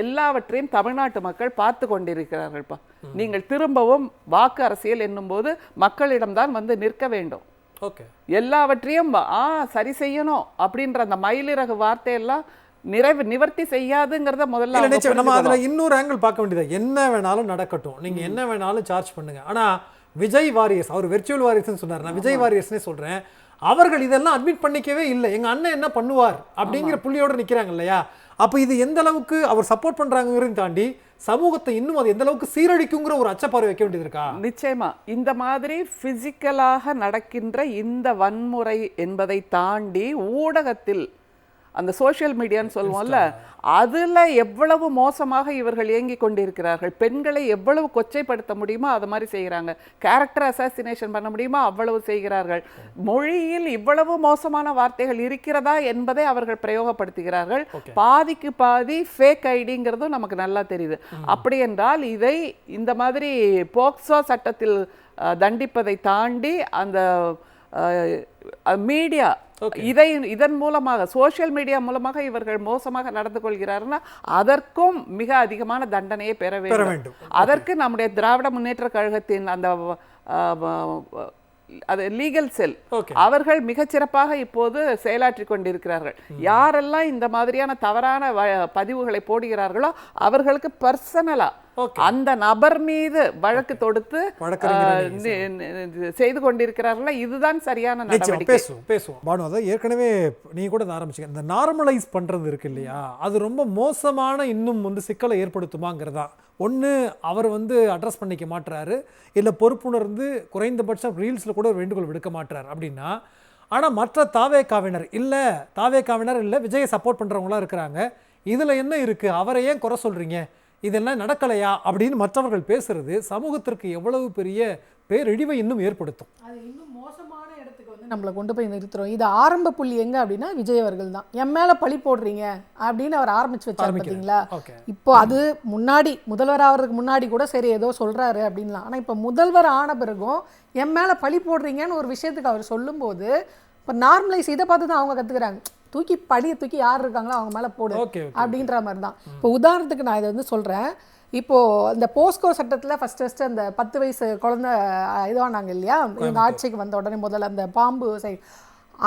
எல்லாவற்றையும் தமிழ்நாட்டு மக்கள் பார்த்து கொண்டிருக்கிறார்கள்ப்பா. நீங்கள் திரும்பவும் வாக்கு அரசியல் என்னும் போது மக்களிடம்தான் வந்து நிற்க வேண்டும். எல்லாவற்றையும் சரி செய்யணும் அப்படின்ற அந்த மயிலிறகு வார்த்தையெல்லாம் நிவர்த்தி செய்யாதுங்கிறத முதல்ல நம்ம அதுல இன்னொரு ஆங்கிள் பார்க்க வேண்டியது. என்ன வேணாலும் நடக்கட்டும், நீங்க என்ன வேணாலும் சார்ஜ் பண்ணுங்க. ஆனா விஜய் வாரியர்ஸ், அவர் வெர்ச்சுவல் வாரியர்ஸ் சொன்னார், நான் விஜய் வாரியர்ஸ்னே சொல்றேன், அவர்கள் இதெல்லாம் அட்மிட் பண்ணிக்கவே இல்லை. எங்க அண்ணன் என்ன பண்ணுவார் அப்படிங்கிற புள்ளியோட நிக்கிறாங்க இல்லையா? அப்ப இது எந்த அளவுக்கு அவர் சப்போர்ட் பண்றாங்கிறதையும் தாண்டி சமூகத்தை இன்னும் அது எந்த அளவுக்கு சீரழிக்குங்கிற ஒரு அச்சப்பார்வை வைக்க வேண்டியது இருக்கா? நிச்சயமா இந்த மாதிரி பிசிக்கலாக நடக்கின்ற இந்த வன்முறை என்பதை தாண்டி ஊடகத்தில் அந்த சோஷியல் மீடியான்னு சொல்லுவோம்ல, அதுல எவ்வளவு மோசமாக இவர்கள் இயங்கி கொண்டிருக்கிறார்கள். பெண்களை எவ்வளவு கொச்சைப்படுத்த முடியுமோ அது மாதிரி செய்கிறாங்க. கேரக்டர் அசாசினேஷன் பண்ண முடியுமோ அவ்வளவு செய்கிறார்கள். மொழியில் இவ்வளவு மோசமான வார்த்தைகள் இருக்கிறதா என்பதை அவர்கள் பிரயோகப்படுத்துகிறார்கள். பாதிக்கு பாதி ஃபேக் ஐடிங்கிறதும் நமக்கு நல்லா தெரியுது. அப்படி என்றால் இதை இந்த மாதிரி போக்சோ சட்டத்தில் தண்டிப்பதை தாண்டி அந்த மீடியா இதன் மூலமாக சோஷியல் மீடியா மூலமாக இவர்கள் மோசமாக நடந்து கொள்கிறார்னா அதற்கும் மிக அதிகமான தண்டனையை பெற வேண்டும். அதற்கு நம்முடைய திராவிட முன்னேற்ற கழகத்தின் அந்த அது லீகல் செல் அவர்கள் மிகச்சிறப்பாக இப்போது செயலாற்றி கொண்டிருக்கிறார்கள். யாரெல்லாம் இந்த மாதிரியான தவறான பதிவுகளை போடுகிறார்களோ அவர்களுக்கு பர்சனலா அந்த நபர் மீது வழக்கு தொடுத்து செய்து கொண்டிருக்கிறார்களா, இதுதான் சரியான நடவடிக்கை. பேசுவோம் பானு. அதை ஏற்கனவே நீங்க கூட ஆரம்பிச்சீங்க, இந்த நார்மலைஸ் பண்றது இருக்கு இல்லையா, அது ரொம்ப மோசமான இன்னும் வந்து சிக்கலை ஏற்படுத்துமாங்கிறதா. ஒன்று அவர் வந்து அட்ரஸ் பண்ணிக்க மாட்டுறாரு, இல்லை பொறுப்புணர்ந்து குறைந்தபட்சம் ரீல்ஸில் கூட வேண்டுகோள் விடுக்க மாட்டுறாரு அப்படின்னா, ஆனால் மற்ற தாவேகாவினர் இல்லை, தாவேகாவினர் இல்லை, விஜயை சப்போர்ட் பண்ணுறவங்களாம் இருக்கிறாங்க, இதில் என்ன இருக்குது, அவரை ஏன் குறை சொல்கிறீங்க, இதெல்லாம் நடக்கலையா அப்படின்னு மற்றவர்கள் பேசுறது சமூகத்திற்கு எவ்வளவு பெரிய பேரிழிவை இன்னும் ஏற்படுத்தும். அது இன்னும் மோசமான இடத்துக்கு நம்மளை கொண்டு போய் நிறுத்துறோம். இது ஆரம்ப புள்ளி எங்க அப்படின்னா விஜய் அவர்கள் தான். என் மேல பழி போடுறீங்க அப்படின்னு அவர் ஆரம்பிச்சு வச்சார் பார்த்தீங்களா. இப்போ அது முன்னாடி முதல்வர் ஆகிறதுக்கு முன்னாடி கூட சரி ஏதோ சொல்றாரு அப்படின்லாம். ஆனா இப்போ முதல்வர் ஆன பிறகும் என் மேல பழி போடுறீங்கன்னு ஒரு விஷயத்துக்கு அவர் சொல்லும்போது இப்போ நார்மலைஸ் இதை பார்த்து தான் அவங்க கத்துக்கிறாங்க. பழியை தூக்கி யார் இருக்காங்களோ அவங்க மேல போடு அப்படின்ற மாதிரி தான். இப்போ உதாரணத்துக்கு நான் இதை வந்து சொல்றேன். இப்போது இந்த போஸ்கோ சட்டத்தில் ஃபஸ்ட்டு அந்த 10 வயசு குழந்தை இதுவானாங்க இல்லையா, இவங்க ஆட்சிக்கு வந்த உடனே முதல்ல அந்த பாம்பு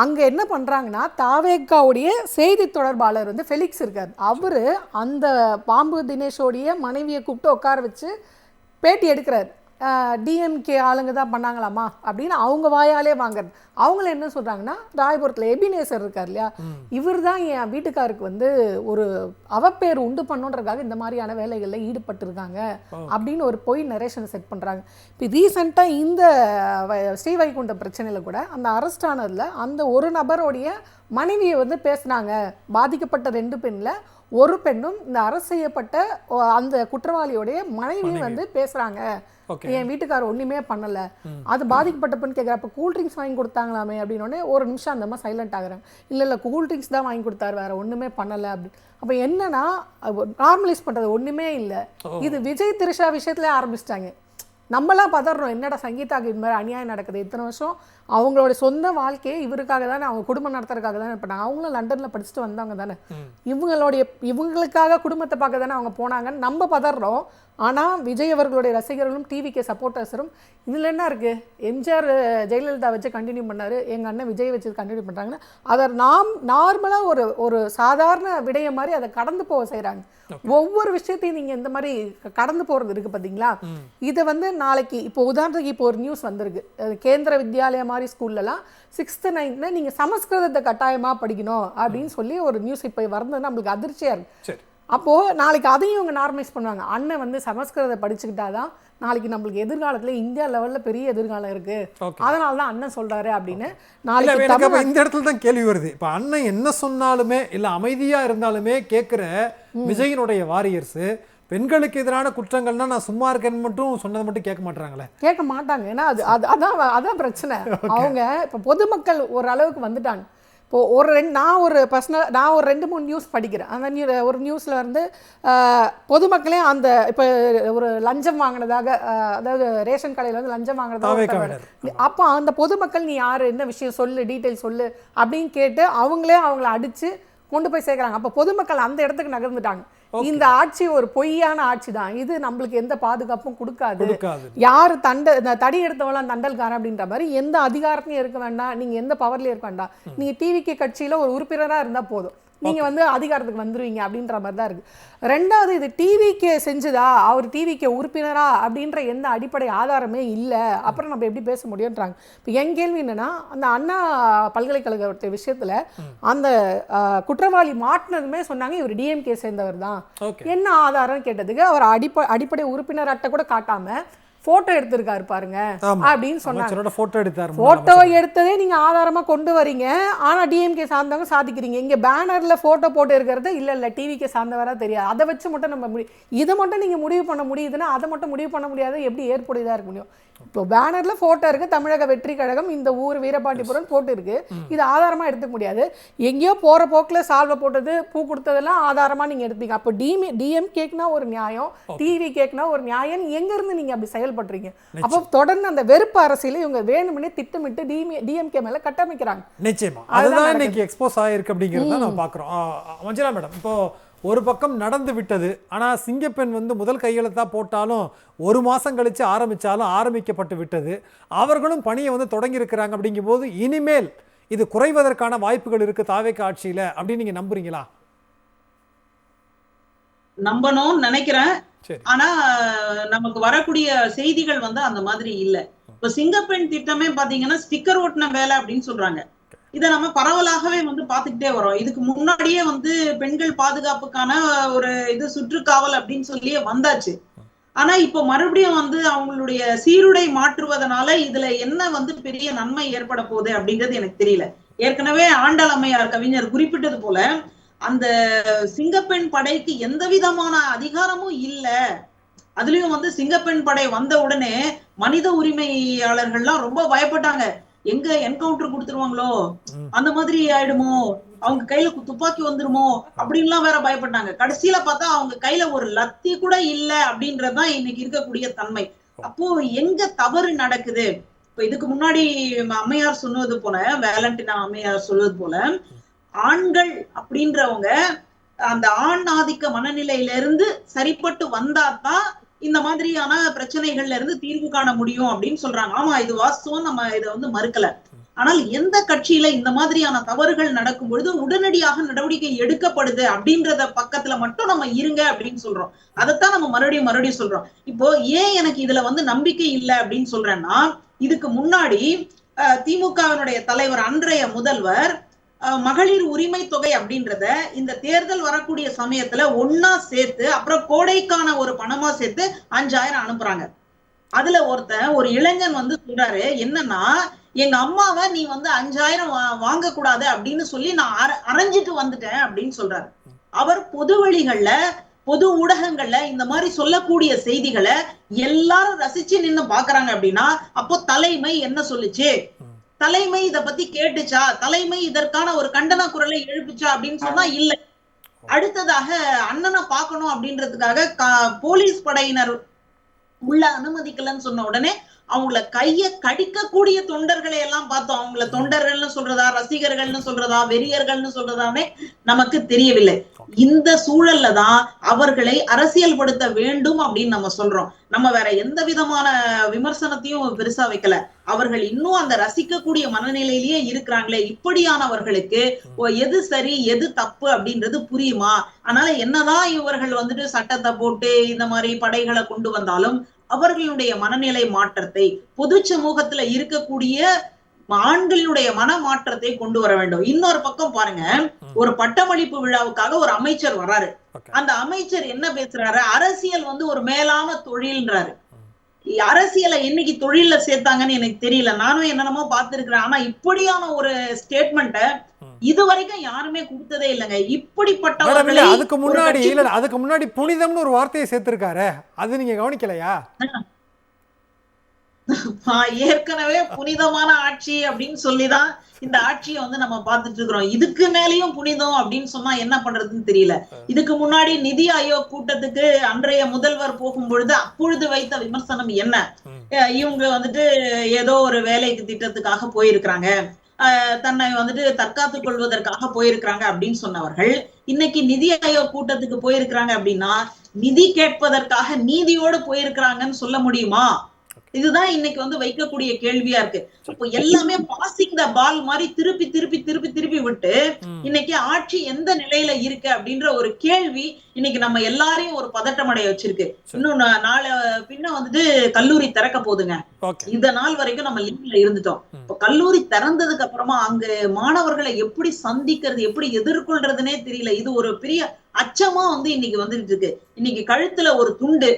அங்கே என்ன பண்ணுறாங்கன்னா தாவேக்காவுடைய செய்தி தொடர்பாளர் வந்து ஃபெலிக்ஸ் இருக்கார். அவர் அந்த பாம்பு தினேஷோடைய மனைவியை கூப்பிட்டு உட்கார வச்சு பேட்டி எடுக்கிறார். டிஎம்கே ஆளுங்க தான் பண்ணாங்களாமா அப்படின்னு அவங்க வாயாலே வாங்குறது. அவங்கள என்ன சொல்கிறாங்கன்னா ராயபுரத்தில் எபினேசர் இருக்கார் இல்லையா, இவர் தான் என் வீட்டுக்காருக்கு வந்து ஒரு அவப்பேர் உண்டு பண்ணுன்றதுக்காக இந்த மாதிரியான வேலைகளில் ஈடுபட்டிருக்காங்க அப்படின்னு ஒரு பொய் நரேஷனை செட் பண்ணுறாங்க. இப்போ ரீசெண்டாக இந்த ஸ்ரீவைகுண்ட பிரச்சனையில் கூட அந்த அரெஸ்ட் ஆனதில் அந்த ஒரு நபருடைய மனைவியை வந்து பேசுனாங்க. பாதிக்கப்பட்ட 2 பெண்ணில் ஒரு பெண்ணும் இந்த அரசு செய்யப்பட்ட அந்த குற்றவாளியோடைய மனைவியும் வந்து பேசுகிறாங்க. என் வீட்டுக்காரர் ஒன்றுமே பண்ணலை, அது பாதிக்கப்பட்ட பெண் கேட்குறப்ப கூல்ட்ரிங்க்ஸ் வாங்கி கொடுத்தாங்களாமே அப்படின்னோடனே ஒரு நிமிஷம் அந்த மாதிரி சைலண்ட் ஆகுறாங்க. இல்லை கூல்ட்ரிங்க்ஸ் தான் வாங்கி கொடுத்தாரு, வேற ஒன்றுமே பண்ணலை அப்படின்னு. அப்போ என்னன்னா நார்மலைஸ் பண்ணுறது ஒன்றுமே இல்லை. இது விஜய் திரிஷா விஷயத்துல ஆரம்பிச்சிட்டாங்க. நம்மளாம் பதறோம், என்னடா சங்கீதாக்கு இது மாதிரி அநியாயம் நடக்குது. இத்தனை வருஷம் அவங்களோட சொந்த வாழ்க்கையை இவருக்காக தானே, அவங்க குடும்பம் நடத்துறதுக்காக தானே பண்ணாங்க. அவங்களும் லண்டனில் படிச்சுட்டு வந்தவங்க தானே, இவங்களுக்காக குடும்பத்தை பார்க்க தானே அவங்க போனாங்கன்னு நம்ம பதறோம். ஆனால் விஜய் அவர்களுடைய ரசிகர்களும் டிவிக்கு சப்போர்ட்டர்ஸரும் இதில் என்ன இருக்குது, எம்ஜிஆர் ஜெயலலிதா வச்சு கண்டினியூ பண்ணார், எங்கள் அண்ணன் விஜய் வச்சு கண்டினியூ பண்ணுறாங்கன்னா அதை நார்மலாக ஒரு சாதாரண விடய மாதிரி அதை கடந்து போக செய்கிறாங்க. ஒவ்வொரு விஷயத்தையும் நீங்கள் இந்த மாதிரி கடந்து போகிறது இருக்குது பார்த்தீங்களா. இதை வந்து நாளைக்கு இப்போ உதாரணத்துக்கு இப்போ ஒரு நியூஸ் வந்திருக்கு, கேந்திர வித்யாலயா மாதிரி ஸ்கூல்லலாம் 6th 9th நீங்கள் சமஸ்கிருதத்தை கட்டாயமாக படிக்கணும் அப்படின்னு சொல்லி ஒரு நியூஸ் இப்போ வந்ததுன்னா நம்மளுக்கு அதிர்ச்சியாக இருக்குது. அப்போது நாளைக்கு அதையும் இவங்க நார்மலைஸ் பண்ணுவாங்க. அண்ணன் வந்து சமஸ்கிருதத்தை படிச்சுக்கிட்டாதான் நாளைக்கு நம்மளுக்கு எதிர்காலத்தில் இந்தியா லெவலில் பெரிய எதிர்காலம் இருக்குது, அதனால தான் அண்ணன் சொல்கிறாரு அப்படின்னு நாளைக்கு இந்த இடத்துல தான் கேள்வி வருது. இப்போ அண்ணன் என்ன சொன்னாலுமே இல்லை அமைதியாக இருந்தாலுமே கேட்குற விஜயினுடைய வாரியர்ஸு பெண்களுக்கு எதிரான குற்றங்கள்னா நான் சும்மா இருக்கேன்னு மட்டும் சொன்னதை மட்டும் கேட்க மாட்டாங்களே, கேட்க மாட்டாங்க. ஏன்னா அதான் பிரச்சனை. அவங்க இப்போ பொதுமக்கள் ஒரு அளவுக்கு வந்துட்டாங்க. இப்போது நான் ஒரு 2-3 நியூஸ் படிக்கிறேன். அந்த ஒரு நியூஸில் வந்து பொதுமக்களே அந்த இப்போ ஒரு லஞ்சம் வாங்கினதாக, அதாவது ரேஷன் கடையில் வந்து லஞ்சம் வாங்கினதாக, அப்போ அந்த பொதுமக்கள் நீ யார், என்ன விஷயம் சொல்லு, டீட்டெயில் சொல்லு அப்படின்னு கேட்டு அவங்களே அவங்கள அடித்து கொண்டு போய் சேர்க்குறாங்க. அப்போ பொதுமக்கள் அந்த இடத்துக்கு நகர்ந்துட்டாங்க. இந்த ஆட்சி ஒரு பொய்யான ஆட்சி தான், இது நம்மளுக்கு எந்த பாதுகாப்பும் கொடுக்காது, யாரு தடி எடுத்தவங்களாம் தண்டல்காரன் அப்படின்ற மாதிரி எந்த அதிகாரத்தையும் இருக்க வேண்டாம், நீங்க எந்த பவர்லயும் இருக்க வேண்டாம், நீங்க டிவிக்கு கட்சியில ஒரு உறுப்பினரா இருந்தா போதும், நீங்க வந்து அதிகாரத்துக்கு வந்துருவீங்க அப்படின்ற மாதிரி தான் இருக்கு. ரெண்டாவது, இது டிவிக்கு செஞ்சதா, அவர் டிவிக்கு உறுப்பினரா அப்படின்ற எந்த அடிப்படை ஆதாரமே இல்லை, அப்புறம் நம்ம எப்படி பேச முடியும்ன்றாங்க. இப்போ என் கேள்வி என்னன்னா, அந்த அண்ணா பல்கலைக்கழக விஷயத்துல அந்த குற்றவாளி மாட்டினதுமே சொன்னாங்க இவர் டிஎம்கே சேர்ந்தவர் தான். என்ன ஆதாரம் கேட்டதுக்கு அவர் அடிப்படை உறுப்பினர் அட்டை கூட காட்டாம போட்டோ எடுத்திருக்காரு பாருங்க அப்படின்னு சொன்னாங்க. போட்டோ எடுத்ததே நீங்க ஆதாரமா கொண்டு வரீங்க, ஆனா டிஎம்கே சார்ந்தவங்க சாதிக்கிறீங்க. இங்க பேனர்ல போட்டோ போட்டு இருக்கிறது இல்ல டிவிக்கு சார்ந்தவரா தெரியாது, அதை வச்சு மட்டும் நம்ம இதை மட்டும் நீங்க முடிவு பண்ண முடியுதுன்னா அதை மட்டும் முடிவு பண்ண முடியாது, எப்படி ஏற்புடையதா இருக்க முடியும்? இப்போ பேனர்ல போட்டோ இருக்கு, தமிழக வெற்றி கழகம் இந்த ஊர் வீரபாண்டிபுரம் போட்டு இருக்கு, இது ஆதாரமா எடுத்துக்க முடியாது. எங்கேயோ போற போக்குல சால்வை போட்டது, பூ கொடுத்ததெல்லாம் ஆதாரமா நீங்க எடுப்பீங்க. அப்போ டிஎம் கேக்குனா ஒரு நியாயம், டிவி கேக்குனா ஒரு நியாயம், எங்க இருந்து நீங்க அப்படி செயல்படுறீங்க? அப்போ தொடர்ந்து அந்த வெறுப்பு அரசியல இவங்க வேணும்னே திட்டமிட்டு டிஎம்கே மேல கட்டமைக்கிறாங்க. நிச்சயமா அதுதான் இன்னைக்கு எக்ஸ்போஸ் ஆயிருக்கு அப்படிங்கறத நம்ம பாக்குறோம். மஞ்சளா மேடம், இப்போ ஒரு பக்கம் நடந்து விட்டது, ஆனால் சிங்கப்பெண் வந்து முதல் கையெழுத்தா போட்டாலும் 1 மாதம் கழித்து ஆரம்பித்தாலும் ஆரம்பிக்கப்பட்டு விட்டது, அவர்களும் பணியை வந்து தொடங்கி இருக்கிறாங்க. அப்படிங்கும்போது இனிமேல் இது குறைவதற்கான வாய்ப்புகள் இருக்குது தாவேக ஆட்சியில் அப்படின்னு நீங்கள் நம்புறீங்களா? நம்பணும்னு நினைக்கிறேன். ஆனா நமக்கு வரக்கூடிய செய்திகள் வந்து அந்த மாதிரி இல்லை. இப்போ சிங்கப்பெண் திட்டமே பாத்தீங்கன்னா ஸ்டிக்கர் ஓட்டின வேலை அப்படின்னு சொல்றாங்க. இதை நம்ம பரவலாகவே வந்து பாத்துக்கிட்டே வரோம். இதுக்கு முன்னாடியே வந்து பெண்கள் பாதுகாப்புக்கான ஒரு இது சுற்றுக்காவல் அப்படின்னு சொல்லியே வந்தாச்சு. ஆனா இப்போ மறுபடியும் வந்து அவங்களுடைய சீருடை மாற்றுவதனால இதுல என்ன வந்து பெரிய நன்மை ஏற்பட போகுது அப்படிங்கிறது எனக்கு தெரியல. ஏற்கனவே ஆண்டாள் அம்மையார் கவிஞர் குறிப்பிட்டது போல அந்த சிங்கப்பெண் படைக்கு எந்த விதமான அதிகாரமும் இல்ல. அதுலயும் வந்து சிங்கப்பெண் படை வந்த உடனே மனித உரிமையாளர்கள்லாம் ரொம்ப பயப்பட்டாங்க. எங்க என்கவுண்டர் கொடுத்துருவாங்களோ, அந்த மாதிரி ஆயிடுமோ, அவங்க கையில துப்பாக்கி வந்துருமோ அப்படின்லாம் வேற பயப்பட்டாங்க. கடைசியில பார்த்தா அவங்க கையில ஒரு லத்தி கூட இல்ல அப்படின்றதுதான் இன்னைக்கு இருக்கக்கூடிய தன்மை. அப்போ எங்க தவறு நடக்குது? இப்ப இதுக்கு முன்னாடி அம்மையார் சொன்னது போல, வேலண்டினா அம்மையார் சொல்வது போல, ஆண்கள் அப்படின்றவங்க அந்த ஆண் ஆதிக்க மனநிலையில இருந்து சரிப்பட்டு வந்தாதான் இந்த மாதிரியான பிரச்சனைகள்ல இருந்து தீர்வு காண முடியும் அப்படின்னு சொல்றாங்க. ஆமா, இது வாஸ்தவம், நம்ம இதை வந்து மறுக்கல. ஆனால் எந்த கட்சியில இந்த மாதிரியான தவறுகள் நடக்கும் பொழுது உடனடியாக நடவடிக்கை எடுக்கப்படுது அப்படின்றத பக்கத்துல மட்டும் நம்ம இருங்க அப்படின்னு சொல்றோம். அதைத்தான் நம்ம மறுபடியும் சொல்றோம். இப்போ ஏன் எனக்கு இதுல வந்து நம்பிக்கை இல்லை அப்படின்னு சொல்றேன்னா, இதுக்கு முன்னாடி திமுகவினுடைய தலைவர், அன்றைய முதல்வர், மகளிர் உரிமை தொகை அப்படின்றத இந்த தேர்தல் வரக்கூடிய சமயத்துல ஒன்னா சேர்த்து அப்புறம் கோடைக்கான ஒரு பணமா சேர்த்து 5000 அனுப்புறாங்க. அதுல ஒரு இளைஞன் வந்து சொல்றாரு, என்னன்னா எங்க அம்மாவை நீ வந்து 5000 வாங்க கூடாது அப்படின்னு சொல்லி நான் அரைஞ்சிட்டு வந்துட்டேன் அப்படின்னு சொல்றாரு. அவர் பொது வழிகள்ல, பொது ஊடகங்கள்ல இந்த மாதிரி சொல்லக்கூடிய செய்திகளை எல்லாரும் ரசிச்சு நின்னு பாக்குறாங்க அப்படின்னா, அப்போ தலைமை என்ன சொல்லுச்சு? தலைமை இத பத்தி கேட்டுச்சா? தலைமை இதற்கான ஒரு கண்டன குரலை எழுப்புச்சா அப்படின்னு சொன்னா இல்ல. அடுத்ததாக அண்ணனை பார்க்கணும் அப்படின்றதுக்காக போலீஸ் படையினர் உள்ள அனுமதிக்கலன்னு சொன்ன உடனே அவங்கள கைய கடிக்கக்கூடிய தொண்டர்களை எல்லாம் பார்த்தோம். அவங்கள தொண்டர்கள்னு சொல்றதா, ரசிகர்கள்னு சொல்றதா, வெறியர்கள்னு சொல்றதானே நமக்கு தெரியவில்லை. இந்த சூழல்ல தான் அவர்களை அரசியல்படுத்த வேண்டும் அப்படின்னு நம்ம சொல்றோம். நம்ம வேற எந்த விதமான விமர்சனத்தையும் பெருசா வைக்கல. அவர்கள் இன்னும் அந்த ரசிக்கக்கூடிய மனநிலையிலேயே இருக்கிறாங்களே, இப்படியானவர்களுக்கு எது சரி எது தப்பு அப்படின்றது புரியுமா? அதனால என்னதான் இவர்கள் வந்துட்டு சட்டத்தை போட்டு இந்த மாதிரி படைகளை கொண்டு வந்தாலும் அவர்களுடைய மனநிலை மாற்றத்தை, பொது சமூகத்துல இருக்கக்கூடிய ஆண்களினுடைய மன மாற்றத்தை கொண்டு வர வேண்டும். இன்னொரு பக்கம் பாருங்க, ஒரு பட்டமளிப்பு விழாவுக்காக ஒரு அமைச்சர் வராரு. அந்த அமைச்சர் என்ன பேசுறாரு? அரசியல் வந்து ஒரு மேலான தொழில்ன்றாரு. அரசியலை என்னைக்கு தொழில சேர்த்தாங்கன்னு எனக்கு தெரியல. நானும் என்னென்னமோ பார்த்திருக்கிறேன். ஆனா இப்படியான ஒரு ஸ்டேட்மெண்ட இதுவரைக்கும் யாருமே கொடுத்ததே இல்லைங்க. இப்படிப்பட்டவர்களை அதுக்கு முன்னாடி புனிதம்னு ஒரு வார்த்தையை சேர்த்திருக்காரு. அது நீங்க கவனிக்கலையா? ஏற்கனவே புனிதமான ஆட்சி அப்படின்னு சொல்லிதான் இந்த ஆட்சியை வந்து நம்ம பார்த்துட்டு இருக்கிறோம். இதுக்கு மேலேயும் புனிதம் அப்படின்னு சொன்னா என்ன பண்றதுன்னு தெரியல. இதுக்கு முன்னாடி நிதி ஆயோக் கூட்டத்துக்கு அன்றைய முதல்வர் போகும் பொழுது அப்பொழுது வைத்த விமர்சனம் என்ன? இவங்க வந்துட்டு ஏதோ ஒரு வேலைக்கு திட்டத்துக்காக போயிருக்கிறாங்க, தன்னை வந்துட்டு தற்காத்துக் கொள்வதற்காக போயிருக்கிறாங்க அப்படின்னு சொன்னவர்கள் இன்னைக்கு நிதி ஆயோக் கூட்டத்துக்கு போயிருக்கிறாங்க அப்படின்னா நிதி கேட்பதற்காக நீதியோடு போயிருக்கிறாங்கன்னு சொல்ல முடியுமா? இதுதான் இன்னைக்கு வந்து வைக்கக்கூடிய கேள்வியா இருக்கு. இப்போ எல்லாமே பாசிங் த பால் மாதிரி திருப்பி திருப்பி திருப்பி திருப்பி விட்டு இன்னைக்கு ஆட்சி எந்த நிலையில இருக்கு அப்படின்ற ஒரு கேள்வி இன்னைக்கு நம்ம எல்லாரையும் ஒரு பதட்டம் அடைய வச்சிருக்கு. இன்னும் நாளை பின்ன வந்துட்டு கல்லூரி திறக்க போகுதுங்க. இந்த நாள் வரைக்கும் நம்ம லீவ்ல இருந்துட்டோம். இப்போ கல்லூரி திறந்ததுக்கு அப்புறமா அங்க மாணவர்களை எப்படி சந்திக்கிறது, எப்படி எதிர்கொள்றதுன்னே தெரியல. இது ஒரு பெரிய அச்சமா வந்து இன்னைக்கு வந்துட்டு இருக்கு. இன்னைக்கு கழுத்துல ஒரு துண்டு,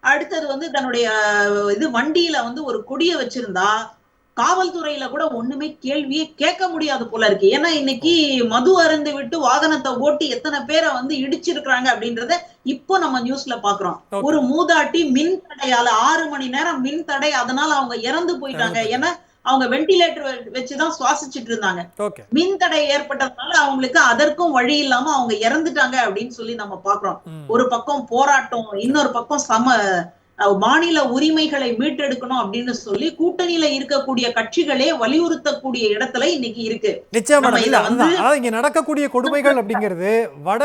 அடுத்தது வந்து தன்னுடைய இது வண்டியில வந்து ஒரு கொடிய வச்சிருந்தா காவல்துறையில கூட ஒண்ணுமே கேள்வியே கேட்க முடியாது போல இருக்கு. ஏன்னா இன்னைக்கு மது அருந்து விட்டு வாகனத்தை ஓட்டி எத்தனை பேரை வந்து இடிச்சிருக்கிறாங்க அப்படின்றத இப்போ நம்ம நியூஸ்ல பாக்குறோம். ஒரு மூதாட்டி மின் தடையால 6 மணி நேரம் மின் தடை, அதனால அவங்க இறந்து போயிட்டாங்க. ஏன்னா அவங்க வெண்டிலேட்டர் வச்சுதான் சுவாசிச்சுட்டு இருந்தாங்க. மின் தடை ஏற்பட்டதுனால அவங்களுக்கு அதற்கும் வழி இல்லாம அவங்க இறந்துட்டாங்க அப்படின்னு சொல்லி நம்ம பாக்குறோம். ஒரு பக்கம் போராட்டம், இன்னொரு பக்கம் மாநில உரிமைகளை மீட்டெடுக்கணும் அப்படின்னு சொல்லி கூட்டணியில இருக்கக்கூடிய கட்சிகளே வலியுறுத்தக்கூடிய இடத்துல இன்னைக்கு இருக்கு. நிச்சயமா இங்க நடக்கக்கூடிய கொடுமைகள் அப்படிங்கிறது வட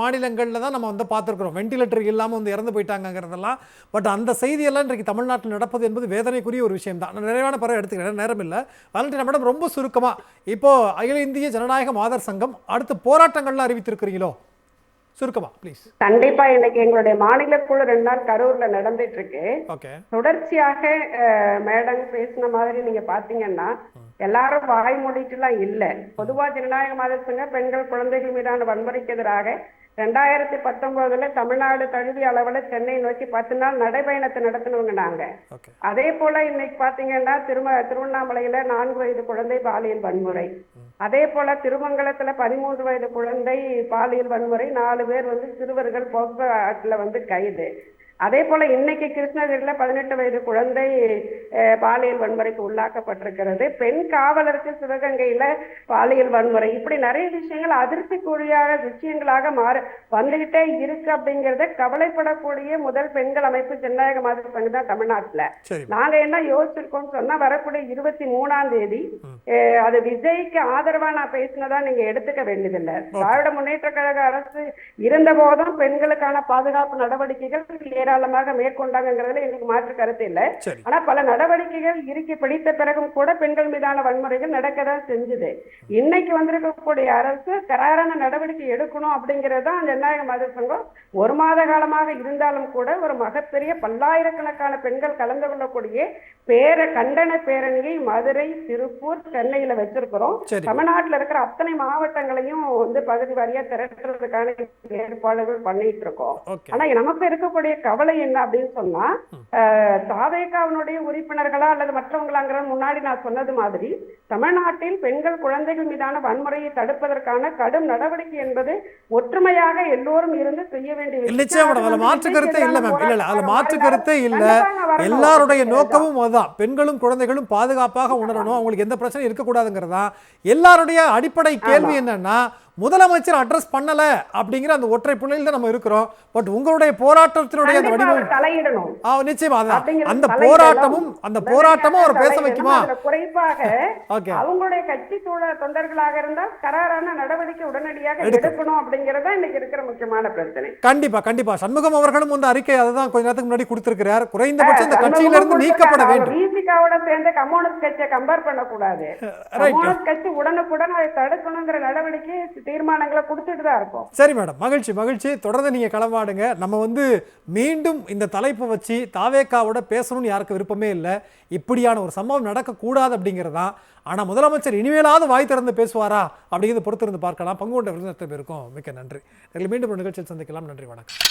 மாநிலங்கள்ல தான் நம்ம வந்து பார்த்திருக்கிறோம். வெண்டிலேட்டர் இல்லாம வந்து இறந்து போயிட்டாங்கிறதெல்லாம். பட் அந்த செய்தியெல்லாம் இன்றைக்கு தமிழ்நாட்டில் நடப்பது என்பது வேதனைக்குரிய ஒரு விஷயம் தான். நிறைவான பரவ எடுத்துக்கிறேன், நேரம் இல்லை. வேலண்டினா மேடம், ரொம்ப சுருக்கமா, இப்போ அகில இந்திய ஜனநாயக மாதர் சங்கம் அடுத்த போராட்டங்கள்லாம் அறிவித்திருக்கிறீங்களோ? சுருக்கமா ப்ளீஸ். கண்டிப்பா இன்னைக்கு எங்களுடைய மாநில குழு 2 நாள் கரூர்ல நடந்துட்டு இருக்கு. தொடர்ச்சியாக மேடம் பேசின மாதிரி நீங்க பாத்தீங்கன்னா எல்லாரும் வாய் மூடிட்டுலாம் இல்ல. பொதுவா ஜனநாயக மாதத்துங்க பெண்கள் குழந்தைகள் மீதான வன்முறைக்கு எதிராக 2019 தமிழ்நாடு தழுவிய அளவுல சென்னை நோக்கி 10 நாள் நடைபயணத்தை நடத்தினவங்க நாங்க. அதே போல இன்னைக்கு பாத்தீங்கன்னா திருவண்ணாமலையில 4 வயது குழந்தை பாலியல் வன்முறை, அதே போல திருமங்கலத்துல 13 வயது குழந்தை பாலியல் வன்முறை, 4 பேர் வந்து சிறுவர்கள் போக்சோ ஆக்ட்ல வந்து கைது. அதே போல இன்னைக்கு கிருஷ்ணகிரியில 18 வயது குழந்தை பாலியல் வன்முறைக்கு உள்ளாக்கப்பட்டிருக்கிறது. பெண் காவலருக்கு சிவகங்கையில பாலியல் வன்முறை, இப்படி நிறைய விஷயங்கள் அதிர்ச்சிக்குரியாக விஷயங்களாக வந்துகிட்டே இருக்கு. அப்படிங்கறத கவலைப்படக்கூடிய முதல் பெண்கள் அமைப்பு ஜனநாயக மாதர் சங்கம் தான் தமிழ்நாட்டுல. நாங்க என்ன யோசிச்சிருக்கோம் சொன்னா, வரக்கூடிய 23ஆம் தேதி அது விஜய்க்கு ஆதரவா நான் பேசினதா நீங்க எடுத்துக்க வேண்டியதில்லை. திராவிட முன்னேற்ற கழக அரசு இருந்த போதும் பெண்களுக்கான பாதுகாப்பு நடவடிக்கைகள் ஏராளமாக மேற்கொண்டாங்கிறதுல எங்களுக்கு மாற்று கருத்து இல்லை. ஆனா பல நடவடிக்கைகள் இறுக்கி பிடித்த பிறகும் கூட பெண்கள் மீதான வன்முறைகள் நடக்கதான் செஞ்சுது. இன்னைக்கு வந்திருக்கக்கூடிய அரசு கராரான நடவடிக்கை எடுக்கணும் அப்படிங்கறதுதான் ஜனநாயக மாதர் சங்கம் ஒரு மாத காலமாக இருந்தாலும் கூட ஒரு மகப்பெரிய பல்லாயிரக்கணக்கான பெண்கள் கலந்து கொள்ளக்கூடிய கண்டன பேரணியை மதுரை, திருப்பூர், சென்னையில வச்சிருக்கிறோம். தமிழ்நாட்டில் இருக்கிற அத்தனை மாவட்டங்களையும் பகுதி வாரியா திரட்டுறதுக்கான ஏற்பாடுகள் பண்ணிட்டு இருக்கோம். ஆனா நமக்கு இருக்கக்கூடிய கவலை என்ன அப்படின்னு சொன்னா, தாவேகாவினுடைய உறுப்பினர்களா அல்லது மற்றவங்களாங்கிற முன்னாடி நான் சொன்னது மாதிரி தமிழ்நாட்டில் பெண்கள் குழந்தைகள் மீதான வன்முறையை தடுப்பதற்கான கடும் நடவடிக்கை என்பது ஒற்றுமையாக எல்லோரும் இருந்து செய்ய வேண்டிய மாற்று கருத்தே இல்ல மேம். இல்ல அது மாற்று கருத்தே இல்ல. எல்லாருடைய நோக்கமும் அதுதான், பெண்களும் குழந்தைகளும் பாதுகாப்பாக உணரணும், அவங்களுக்கு எந்த பிரச்சனையும் இருக்கக்கூடாதுங்கிறதா எல்லாருடைய அடிப்படை கேள்வி. என்னன்னா, முதலமைச்சர் அட்ரஸ் பண்ணல அப்படிங்கிற அந்த ஒற்றை புள்ளியில் தான் நம்ம இருக்கிறோம். பட் உங்களுடைய போராட்டத்தினுடைய அந்த வடிவம் தலையிடணும். நிச்சயமா அந்த போராட்டமும் அவர் பேச வைக்குமா? குறிப்பாக அவங்களுடைய கட்சி தொண்டர்களாக இருந்தால் கராரான நடவடிக்கை உடனடியாக எடுக்கணும் அப்படிங்கறத இன்னைக்கு இருக்கிற முக்கியமான பிரச்சனை. கண்டிப்பா சண்முகம் அவர்களும் அந்த அறிக்கை அதுதான் கொஞ்ச நேரத்துக்கு முன்னாடி கொடுத்திருக்கிறார். குறைந்தபட்சம் இந்த கட்சியில இருந்து நீக்கப்பட வேண்டும். விசிகாவோட சேர்ந்து கம்யூனிஸ்ட் கட்சியை கம்பேர் பண்ணக்கூடாது. கம்யூனிஸ்ட் கட்சி உடனுக்குடன் அதை தடுக்கணுங்கிற நடவடிக்கை தீர்மானங்களை கொடுத்துட்டு தான் இருக்கும். சரி மேடம், மகிழ்ச்சி. தொடர்ந்து நீங்க களமாடுங்க. நம்ம மீண்டும் இந்த தலைப்பை வச்சு தாவேகாவோட பேசணும்னு யாருக்கு விருப்பமே இல்லை. இப்படியான ஒரு சம்பவம் நடக்கக்கூடாது அப்படிங்கிறதான். ஆனா முதலமைச்சர் இனிமேலாவது வாய் திறந்து பேசுவாரா அப்படிங்கிறத பொறுத்திருந்து பார்க்கலாம். பங்கு கொண்ட விருந்தினர்கள் இருக்கும். மிக்க நன்றி. மீண்டும் ஒரு நிகழ்ச்சியில் சந்திக்கலாம். நன்றி, வணக்கம்.